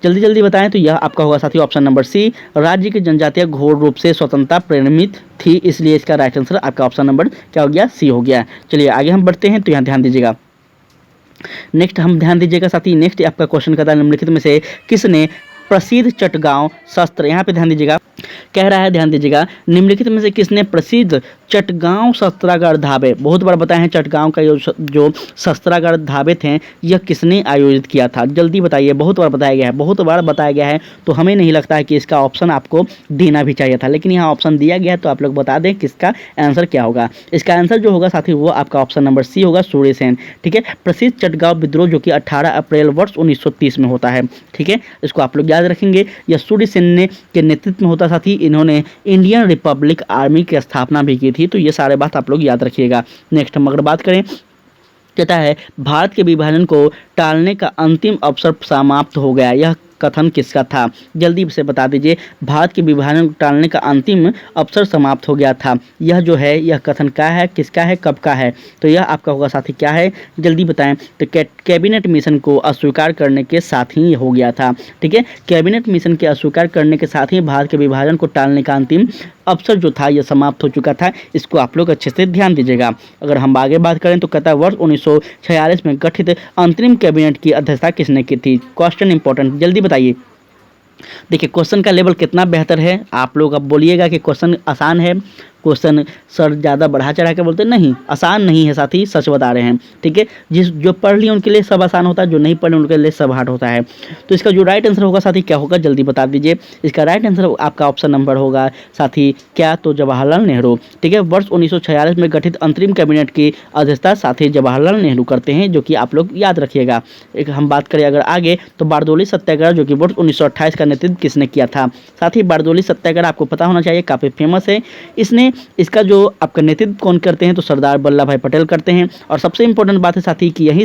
जल्दी जल्दी बताएं। तो यह आपका होगा साथी ऑप्शन नंबर सी, राज्य की जनजातियां घोर रूप से स्वतंत्रता प्रेरित थी, इसलिए इसका राइट आंसर आपका ऑप्शन नंबर क्या हो गया, सी हो गया। चलिए आगे हम बढ़ते हैं, तो यहाँ ध्यान दीजिएगा। नेक्स्ट हम ध्यान दीजिएगा साथी, नेक्स्ट आपका क्वेश्चन कहता है निम्नलिखित में से किसने प्रसिद्ध चटगांव शस्त्र, यहाँ पे ध्यान दीजिएगा, कह रहा है ध्यान दीजिएगा, निम्नलिखित में से किसने प्रसिद्ध चटगांव शस्त्रागार ढाबे, बहुत बार बताए हैं चटगांव का जो शस्त्रागार ढाबे थे यह किसने आयोजित किया था, जल्दी बताइए। बहुत बार बताया गया है, बहुत बार बताया गया है, तो हमें नहीं लगता है कि इसका ऑप्शन आपको देना भी चाहिए था, लेकिन यहाँ ऑप्शन दिया गया है, तो आप लोग बता दें किसका आंसर क्या होगा। इसका आंसर जो होगा साथी वो आपका ऑप्शन नंबर सी होगा, सूर्य सेन। ठीक है, प्रसिद्ध चटगांव विद्रोह जो कि 18 अप्रैल वर्ष 1930 में होता है। ठीक है, इसको आप लोग याद रखेंगे, यह सूर्य सेन ने के नेतृत्व में होता साथी, इन्होंने इंडियन रिपब्लिक आर्मी की स्थापना भी की थी, तो ये सारे बात आप लोग याद रखिएगा। नेक्स्ट हम अगर बात करें, कहता है भारत के विभाजन को टालने का अंतिम अवसर समाप्त हो गया, यह कथन किसका था, जल्दी से बता दीजिए। भारत के विभाजन को टालने का अंतिम अवसर समाप्त हो गया था, यह जो है यह कथन क्या है, किसका है, कब का है, तो यह आपका होगा साथी क्या है, जल्दी बताएं। तो कैबिनेट मिशन को अस्वीकार करने के साथ ही हो गया था। ठीक है, कैबिनेट मिशन के अस्वीकार करने के साथ ही भारत के विभाजन को टालने का अंतिम अवसर जो था यह समाप्त हो चुका था, इसको आप लोग अच्छे से ध्यान दीजिएगा। अगर हम आगे बात करें तो कहता है वर्ष 1946 में गठित अंतरिम कैबिनेट की अध्यक्षता किसने की थी, क्वेश्चन इंपॉर्टेंट, जल्दी बताइए। देखिए क्वेश्चन का लेवल कितना बेहतर है, आप लोग अब बोलिएगा कि क्वेश्चन आसान है क्वेश्चन सर ज़्यादा बढ़ा चढ़ा के बोलते नहीं, आसान नहीं है साथी, सच बता रहे हैं। ठीक है, जो पढ़ लिए उनके लिए सब आसान होता है, जो नहीं पढ़े उनके लिए सब हार्ड होता है। तो इसका जो राइट आंसर होगा साथी क्या होगा जल्दी बता दीजिए। इसका राइट आंसर आपका ऑप्शन नंबर होगा साथी क्या, तो जवाहरलाल नेहरू। ठीक है, वर्ष 1946 में गठित अंतरिम कैबिनेट की अध्यक्षता साथी जवाहरलाल नेहरू करते हैं, जो कि आप लोग याद रखिएगा। एक हम बात करें अगर आगे तो बारदोली सत्याग्रह जो कि वर्ष 1928 का नेतृत्व किसने किया था। साथ ही बारदोली सत्याग्रह आपको पता होना चाहिए, काफ़ी फेमस है। इसका जो आपका नेतृत्व कौन करते हैं तो सरदार वल्लभ भाई पटेल करते हैं। और सबसे इंपॉर्टेंट बात है साथी कि यही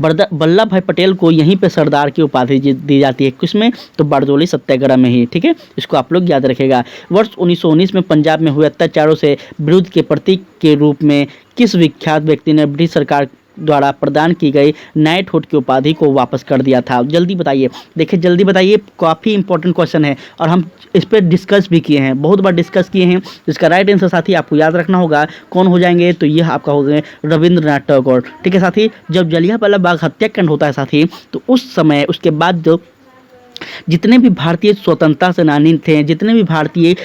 वल्लभ भाई पटेल को यहीं पे सरदार की उपाधि दी जाती है, किसमें तो बारदोली सत्याग्रह में ही। ठीक है, इसको आप लोग याद रखेगा। वर्ष 1919 में पंजाब में हुए अत्याचारों से विरोध के प्रतीक के रूप में किस विख्यात व्यक्ति ने ब्रिटिश सरकार द्वारा प्रदान की गई नाइटहुड की उपाधि को वापस कर दिया था, जल्दी बताइए। देखिए जल्दी बताइए, काफ़ी इंपॉर्टेंट क्वेश्चन है और हम इस पर डिस्कस भी किए हैं, बहुत बार डिस्कस किए हैं। इसका राइट आंसर साथी आपको याद रखना होगा कौन हो जाएंगे, तो यह आपका हो गए रविंद्रनाथ टैगोर। ठीक है साथी, जब जलियांवाला बाग हत्याकांड होता है साथी, तो उस समय उसके बाद जो जितने भी भारतीय स्वतंत्रता सेनानी थे, जितने भी भारतीय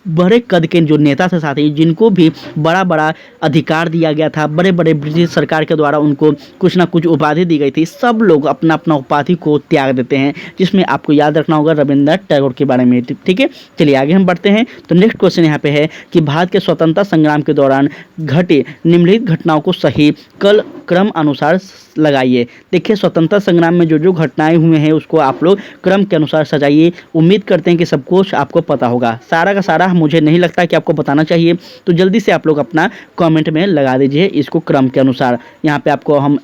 बड़े कद के जो नेता थे साथी, जिनको भी बड़ा बड़ा अधिकार दिया गया था, बड़े बड़े ब्रिटिश सरकार के द्वारा उनको कुछ ना कुछ उपाधि दी गई थी, सब लोग अपना अपना उपाधि को त्याग देते हैं, जिसमें आपको याद रखना होगा रविंद्रनाथ टैगोर के बारे में। ठीक है, चलिए आगे हम बढ़ते हैं। तो नेक्स्ट क्वेश्चन यहाँ पे है कि भारत के स्वतंत्रता संग्राम के दौरान घटे निम्नलिखित घटनाओं को सही क्रम अनुसार लगाइए। देखिए स्वतंत्रता संग्राम में जो जो घटनाएं हुए हैं उसको आप लोग क्रम के अनुसार सजाइए। उम्मीद करते हैं कि सब कुछ आपको पता होगा, सारा का सारा मुझे नहीं लगता कि आपको बताना चाहिए, तो जल्दी से आप लोग अपना कमेंट में लगा दीजिए इसको क्रम के अनुसार। यहाँ पे आपको हम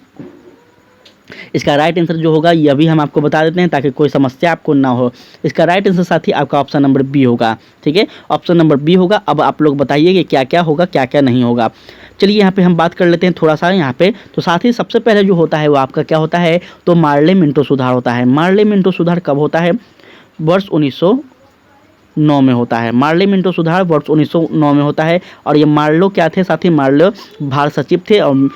इसका राइट आंसर जो होगा यह भी हम आपको बता देते हैं ताकि कोई समस्या आपको ना हो। इसका राइट आंसर साथी आपका ऑप्शन नंबर बी होगा। ठीक है, ऑप्शन नंबर बी होगा। अब आप लोग बताइए कि क्या क्या होगा क्या क्या नहीं होगा। चलिए यहाँ पे हम बात कर लेते हैं थोड़ा सा यहाँ पे। तो साथ ही सबसे पहले जो होता है वो आपका क्या होता है, तो मार्ले मिंटो सुधार होता है। मार्ले मिंटो सुधार कब होता है, वर्ष 1909 में होता है। मार्ले मिंटो सुधार वर्ष 1909 में होता है। और ये मार्लो क्या थे साथी, मार्लो भारत सचिव थे, और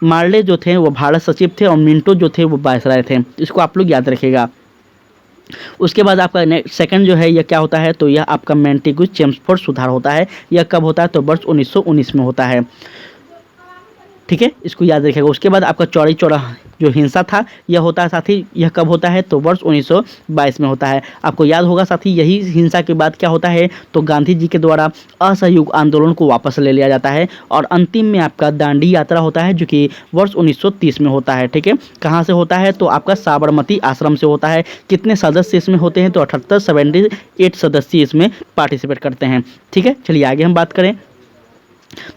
मार्ले जो थे वो भारत सचिव थे, और मिंटो जो थे वो वायसराय थे। इसको आप लोग याद रखिएगा। उसके बाद आपका सेकंड जो है यह क्या होता है, तो यह आपका मैंटिगुस चेम्सफोर्ड सुधार होता है। यह कब होता है, तो वर्ष 1919 में होता है। ठीक है, इसको याद रखिएगा। उसके बाद आपका चौरी चौरा जो हिंसा था यह होता है साथी, यह कब होता है, तो वर्ष 1922 में होता है। आपको याद होगा साथी यही हिंसा के बाद क्या होता है, तो गांधी जी के द्वारा असहयोग आंदोलन को वापस ले लिया जाता है। और अंतिम में आपका दांडी यात्रा होता है जो कि वर्ष 1930 में होता है। ठीक है, कहाँ से होता है, तो आपका साबरमती आश्रम से होता है। कितने सदस्य इसमें होते हैं, तो 78 सदस्य इसमें पार्टिसिपेट करते हैं। ठीक है, चलिए आगे हम बात करें।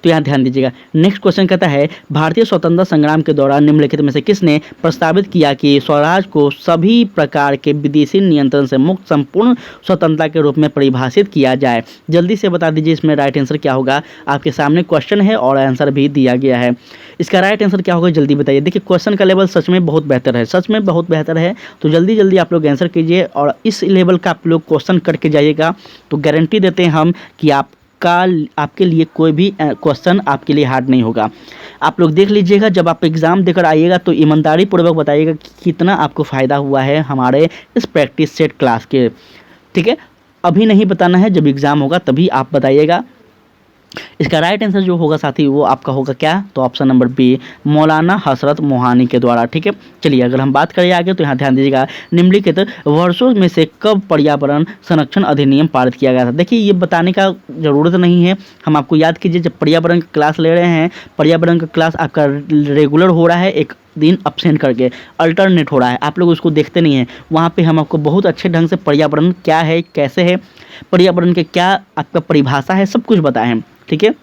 तो यहाँ ध्यान दीजिएगा। नेक्स्ट क्वेश्चन कहता है भारतीय स्वतंत्रता संग्राम के दौरान निम्नलिखित में से किसने प्रस्तावित किया कि स्वराज को सभी प्रकार के विदेशी नियंत्रण से मुक्त संपूर्ण स्वतंत्रता के रूप में परिभाषित किया जाए। जल्दी से बता दीजिए इसमें राइट आंसर क्या होगा। आपके सामने क्वेश्चन है और आंसर भी दिया गया है। इसका राइट आंसर क्या होगा जल्दी बताइए। देखिए क्वेश्चन का लेवल सच में बहुत बेहतर है, सच में बहुत बेहतर है। तो जल्दी जल्दी आप लोग आंसर कीजिए और इस लेवल का आप लोग क्वेश्चन करके जाइएगा तो गारंटी देते हैं हम कि आपके लिए कोई भी क्वेश्चन आपके लिए हार्ड नहीं होगा। आप लोग देख लीजिएगा, जब आप एग्ज़ाम देकर आइएगा तो ईमानदारी पूर्वक बताइएगा कि कितना आपको फ़ायदा हुआ है हमारे इस प्रैक्टिस सेट क्लास के। ठीक है, अभी नहीं बताना है, जब एग्ज़ाम होगा तभी आप बताइएगा। इसका राइट आंसर जो होगा साथी वो आपका होगा क्या, तो ऑप्शन नंबर बी मौलाना हसरत मोहानी के द्वारा। ठीक है, चलिए अगर हम बात करें आगे तो यहाँ ध्यान दीजिएगा निम्नलिखित वर्षों में से कब पर्यावरण संरक्षण अधिनियम पारित किया गया था। देखिए ये बताने का ज़रूरत नहीं है, हम आपको याद कीजिए जब पर्यावरण का क्लास ले रहे हैं, पर्यावरण का क्लास आपका रेगुलर हो रहा है, एक दिन अब्सेंट करके अल्टरनेट हो रहा है, आप लोग उसको देखते नहीं हैं। वहाँ पे हम आपको बहुत अच्छे ढंग से पर्यावरण क्या है, कैसे है, पर्यावरण के क्या आपका परिभाषा है, सब कुछ बताएं हम। ठीक है,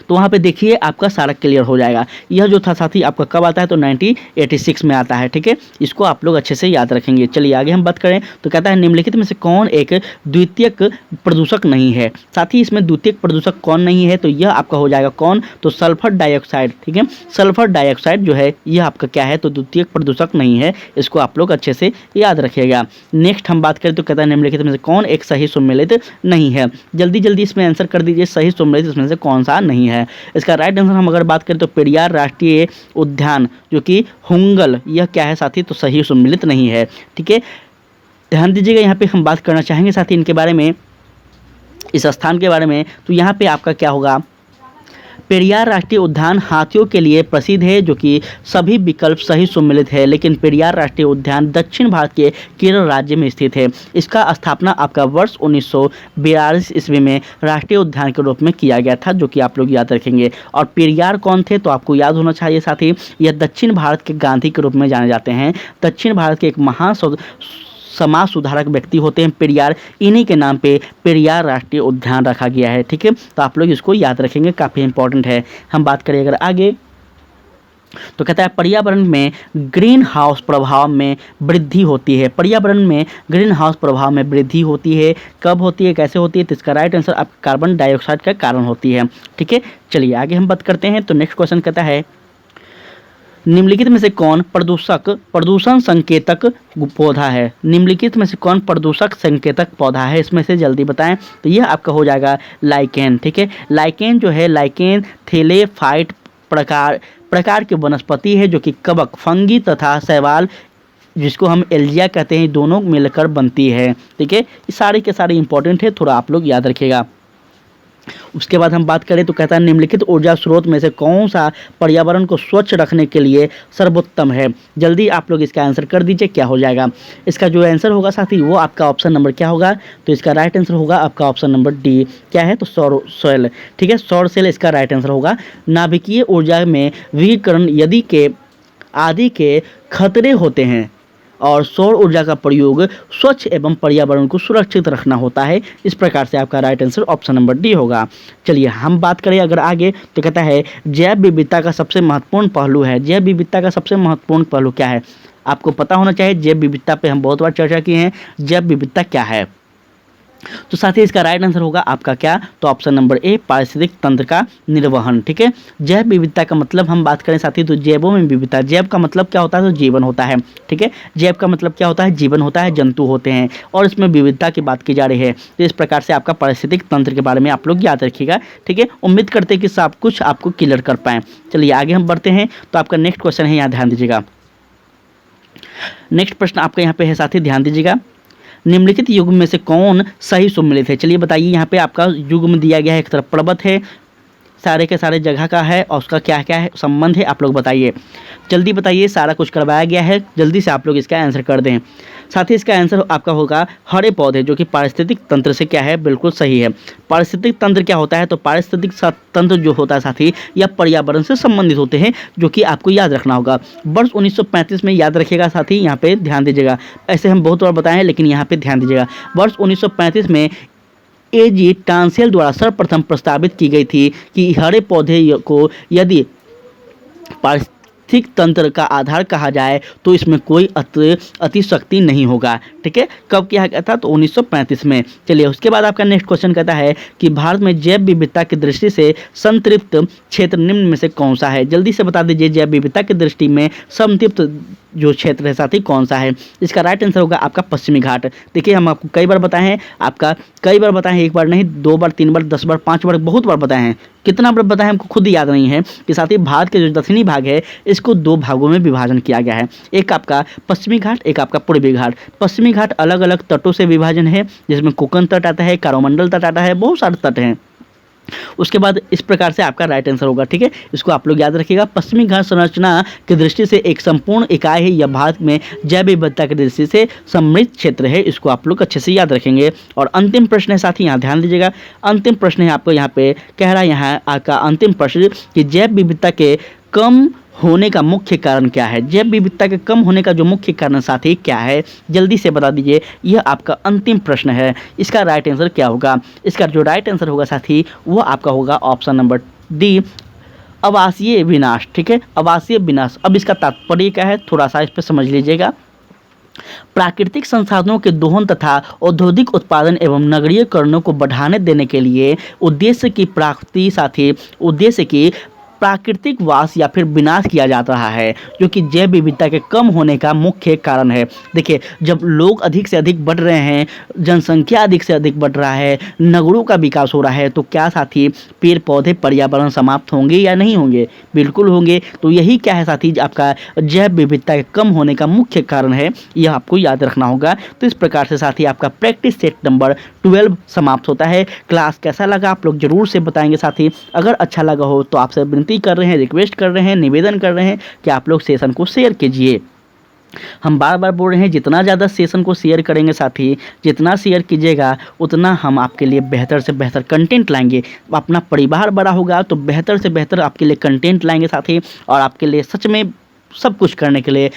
तो वहाँ पे देखिए आपका सारा क्लियर हो जाएगा। यह जो था साथी आपका कब आता है, तो 1986 में आता है। ठीक है, इसको आप लोग अच्छे से याद रखेंगे। चलिए आगे हम बात करें तो कहता है निम्नलिखित में से कौन एक द्वितीयक प्रदूषक नहीं है। साथ ही इसमें द्वितीयक प्रदूषक कौन नहीं है, तो यह आपका हो जाएगा कौन, तो सल्फर डाइऑक्साइड। ठीक है, सल्फर डाइऑक्साइड जो है यह आपका क्या है, तो द्वितीयक प्रदूषक नहीं है, इसको आप लोग अच्छे से याद रखिएगा। नेक्स्ट हम बात करें तो कहता है निम्नलिखित में से कौन एक सही सुमेलित नहीं है। जल्दी जल्दी इसमें आंसर कर दीजिए, सही सुमेलित इसमें से कौन सा नहीं है। इसका राइट आंसर हम अगर बात करें तो पेरियार राष्ट्रीय उद्यान जो कि हुंगल, यह क्या है साथी, तो सही सम्मिलित नहीं है। ठीक है, ध्यान दीजिएगा, यहाँ पे हम बात करना चाहेंगे साथी इनके बारे में। इस स्थान के बारे में, तो यहाँ पे आपका क्या होगा, पेरियार राष्ट्रीय उद्यान हाथियों के लिए प्रसिद्ध है, जो कि सभी विकल्प सही सम्मिलित है, लेकिन पेरियार राष्ट्रीय उद्यान दक्षिण भारत के केरल राज्य में स्थित है। इसका स्थापना आपका वर्ष 1942 ईस्वी में राष्ट्रीय उद्यान के रूप में किया गया था, जो कि आप लोग याद रखेंगे। और पेरियार कौन थे, तो आपको याद होना चाहिए साथी, यह दक्षिण भारत के गांधी के रूप में जाने जाते हैं। दक्षिण भारत के एक महान समाज सुधारक व्यक्ति होते हैं पेरियार, इन्हीं के नाम पे पेरियार राष्ट्रीय उद्यान रखा गया है। ठीक है, तो आप लोग इसको याद रखेंगे, काफ़ी इंपॉर्टेंट है। हम बात करें अगर आगे, तो कहता है पर्यावरण में ग्रीन हाउस प्रभाव में वृद्धि होती है। पर्यावरण में ग्रीन हाउस प्रभाव में वृद्धि होती है, कब होती है, कैसे होती है, तो इसका राइट आंसर आपका कार्बन डाइऑक्साइड का कारण होती है। ठीक है, चलिए आगे हम बात करते हैं। तो नेक्स्ट क्वेश्चन कहता है निम्नलिखित में से कौन प्रदूषण संकेतक पौधा है। निम्नलिखित में से कौन प्रदूषक संकेतक पौधा है, इसमें से जल्दी बताएं। तो यह आपका हो जाएगा लाइकेन। ठीक है, लाइकेन जो है, लाइकेन थेलेफाइट प्रकार की वनस्पति है, जो कि कवक, फंगी तथा शैवाल, जिसको हम एल्जिया कहते हैं, दोनों मिलकर बनती है। ठीक है, ये सारे के सारे इंपॉर्टेंट है, थोड़ा आप लोग याद रखिएगा। उसके बाद हम बात करें तो कहता है निम्नलिखित ऊर्जा स्रोत में से कौन सा पर्यावरण को स्वच्छ रखने के लिए सर्वोत्तम है। जल्दी आप लोग इसका आंसर कर दीजिए, क्या हो जाएगा। इसका जो आंसर होगा साथी, वो आपका ऑप्शन नंबर क्या होगा, तो इसका राइट आंसर होगा आपका ऑप्शन नंबर डी। क्या है, तो सौर सेल। ठीक है, सौर सेल इसका राइट आंसर होगा। नाभिकीय ऊर्जा में विकिरण यदि के आदि के खतरे होते हैं और सौर ऊर्जा का प्रयोग स्वच्छ एवं पर्यावरण को सुरक्षित रखना होता है। इस प्रकार से आपका right answer option number D होगा। चलिए हम बात करें अगर आगे, तो कहता है जैव विविधता का सबसे महत्वपूर्ण पहलू है। जैव विविधता का सबसे महत्वपूर्ण पहलू क्या है, आपको पता होना चाहिए। जैव विविधता पे हम बहुत बार चर्चा किए हैं, जैव विविधता क्या है। तो साथ ही इसका राइट आंसर होगा आपका क्या, तो ऑप्शन नंबर ए, पारिस्थितिक तंत्र का निर्वहन। ठीक है, जैव विविधता का मतलब हम बात करें साथी, तो जैवों में विविधता, जैव का मतलब क्या होता है, तो जीवन होता है। ठीक है, जैव का मतलब क्या होता है, जीवन होता है, जंतु होते हैं, और इसमें विविधता की बात की जा रही है। तो इस प्रकार से आपका पारिस्थितिक तंत्र के बारे में आप लोग याद रखिएगा। ठीक है, उम्मीद करते हैं कि सब कुछ आपको क्लियर कर पाएँ। चलिए आगे हम बढ़ते हैं। तो आपका नेक्स्ट क्वेश्चन है, यहाँ ध्यान दीजिएगा। नेक्स्ट प्रश्न आपका यहाँ पे है साथी, ध्यान दीजिएगा। निम्नलिखित युग्म में से कौन सही सम्मिलित है। चलिए बताइए, यहाँ पे आपका युग्म दिया गया है, एक तरफ पर्वत है, सारे के सारे जगह का है, और उसका क्या क्या है संबंध है, आप लोग बताइए, जल्दी बताइए। सारा कुछ करवाया गया है, जल्दी से आप लोग इसका आंसर कर दें। साथ ही इसका आंसर आपका होगा हरे पौधे, जो कि पारिस्थितिक तंत्र से क्या है, बिल्कुल सही है। पारिस्थितिक तंत्र क्या होता है, तो पारिस्थितिक तंत्र जो होता है साथी, या पर्यावरण से संबंधित होते हैं, जो कि आपको याद रखना होगा। वर्ष 1935 में याद रखिएगा साथी, यहाँ पे ध्यान दीजिएगा। ऐसे हम बहुत बार बताएं, लेकिन यहाँ पे ध्यान दीजिएगा। वर्ष 1935 में एजी टांसेल द्वारा सर्वप्रथम प्रस्तावित की गई थी कि हरे पौधे को यदि पारिस्थितिक तंत्र का आधार कहा जाए तो इसमें कोई अतिशक्ति नहीं होगा। ठीक है, कब किया गया था, तो 1935 में। चलिए उसके बाद आपका नेक्स्ट क्वेश्चन कहता है कि भारत में जैव विविधता की दृष्टि से संतृप्त क्षेत्र निम्न में से कौन सा है। जल्दी से बता दीजिए, जैव विविधता की दृष्टि में संतृप्त जो क्षेत्र है साथी, कौन सा है। इसका राइट आंसर होगा आपका पश्चिमी घाट। देखिए हम आपको कई बार बताए हैं, आपका कई बार बताए हैं, एक बार नहीं, 2 बार, 3 बार, 10 बार, 5 बार, बहुत बार बताए हैं। कितना बार बताए हमको खुद याद नहीं है। कि साथ ही भारत के जो दक्षिणी भाग है, इसको 2 भागों में विभाजन किया गया है। एक आपका पश्चिमी घाट, एक आपका पूर्वी घाट। पश्चिमी घाट अलग अलग तटों से विभाजन है, जिसमें कोकण तट आता है, कारोमंडल तट आता है, बहुत सारे तट हैं। उसके बाद इस प्रकार से आपका राइट आंसर होगा। ठीक है, इसको आप लोग याद रखिएगा। पश्चिमी घाट संरचना की दृष्टि से एक संपूर्ण इकाई है, यह भारत में जैव विविधता की दृष्टि से समृद्ध क्षेत्र है। इसको आप लोग अच्छे से याद रखेंगे। और अंतिम प्रश्न है साथी, यहाँ ध्यान दीजिएगा। अंतिम प्रश्न है आपको यहाँ पे कह रहा है, यहाँ आपका अंतिम प्रश्न कि जैव विविधता के कम होने का मुख्य कारण क्या है। जैव विविधता के कम होने का जो मुख्य कारण साथी क्या है, जल्दी से बता दीजिए। यह आपका अंतिम प्रश्न है, इसका राइट आंसर क्या होगा। इसका जो राइट आंसर होगा साथी, वो आपका होगा ऑप्शन नंबर डी, आवासीय विनाश। ठीक है, आवासीय विनाश। अब इसका तात्पर्य क्या है, थोड़ा सा इस पर समझ लीजिएगा। प्राकृतिक संसाधनों के दोहन तथा औद्योगिक उत्पादन एवं नगरीयकरणों को बढ़ाने देने के लिए उद्देश्य की प्राप्ति साथी उद्देश्य की प्राकृतिक वास या फिर विनाश किया जा रहा है, जो कि जैव विविधता के कम होने का मुख्य कारण है। देखिए, जब लोग अधिक से अधिक बढ़ रहे हैं, जनसंख्या अधिक से अधिक बढ़ रहा है, नगरों का विकास हो रहा है, तो क्या साथी पेड़ पौधे पर्यावरण समाप्त होंगे या नहीं होंगे? बिल्कुल होंगे। तो यही क्या है साथी, आपका जैव विविधता के कम होने का मुख्य कारण है, यह आपको याद रखना होगा। तो इस प्रकार से साथी आपका प्रैक्टिस सेट नंबर 12 समाप्त होता है। क्लास कैसा लगा आप लोग जरूर से बताएंगे साथी। अगर अच्छा लगा हो तो आपसे विनती कर रहे हैं, रिक्वेस्ट कर रहे हैं, निवेदन कर रहे हैं कि आप लोग सेशन को शेयर कीजिए। हम बार बार बोल रहे हैं, जितना ज़्यादा सेशन को शेयर करेंगे साथी, जितना शेयर कीजिएगा उतना हम आपके लिए बेहतर से बेहतर कंटेंट लाएंगे। अपना परिवार बड़ा होगा तो बेहतर से बेहतर आपके लिए कंटेंट लाएंगे साथी, और आपके लिए सच में सब कुछ करने के लिए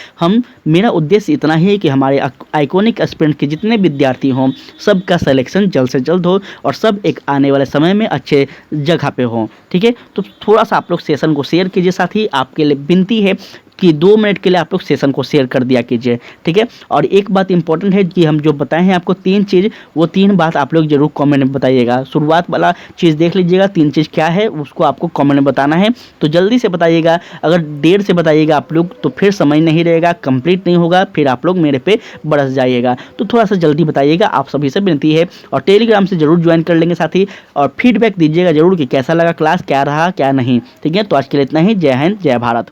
मेरा उद्देश्य इतना ही है कि हमारे आइकॉनिक एस्पिरेंट के जितने विद्यार्थी हों सबका सिलेक्शन जल्द से जल्द हो और सब एक आने वाले समय में अच्छे जगह पे हों। ठीक है, तो थोड़ा सा आप लोग सेशन को शेयर कीजिए साथी। आपके लिए विनती है कि 2 मिनट के लिए आप लोग सेशन को शेयर कर दिया कीजिए। ठीक है, और एक बात इंपॉर्टेंट है कि हम जो बताए हैं आपको 3 चीज़, वो 3 बात आप लोग जरूर कमेंट में बताइएगा। शुरुआत वाला चीज़ देख लीजिएगा, 3 चीज़ क्या है उसको आपको कमेंट में बताना है, तो जल्दी से बताइएगा। अगर देर से बताइएगा आप लोग तो फिर समझ नहीं रहेगा, कंप्लीट नहीं होगा, फिर आप लोग मेरे पे बरस जाइएगा। तो थोड़ा सा जल्दी बताइएगा, आप सभी से विनती है। और टेलीग्राम से जरूर ज्वाइन कर लेंगे साथी, और फीडबैक दीजिएगा जरूर कि कैसा लगा क्लास, क्या रहा क्या नहीं। ठीक है, तो आज के लिए इतना ही। जय हिंद, जय भारत।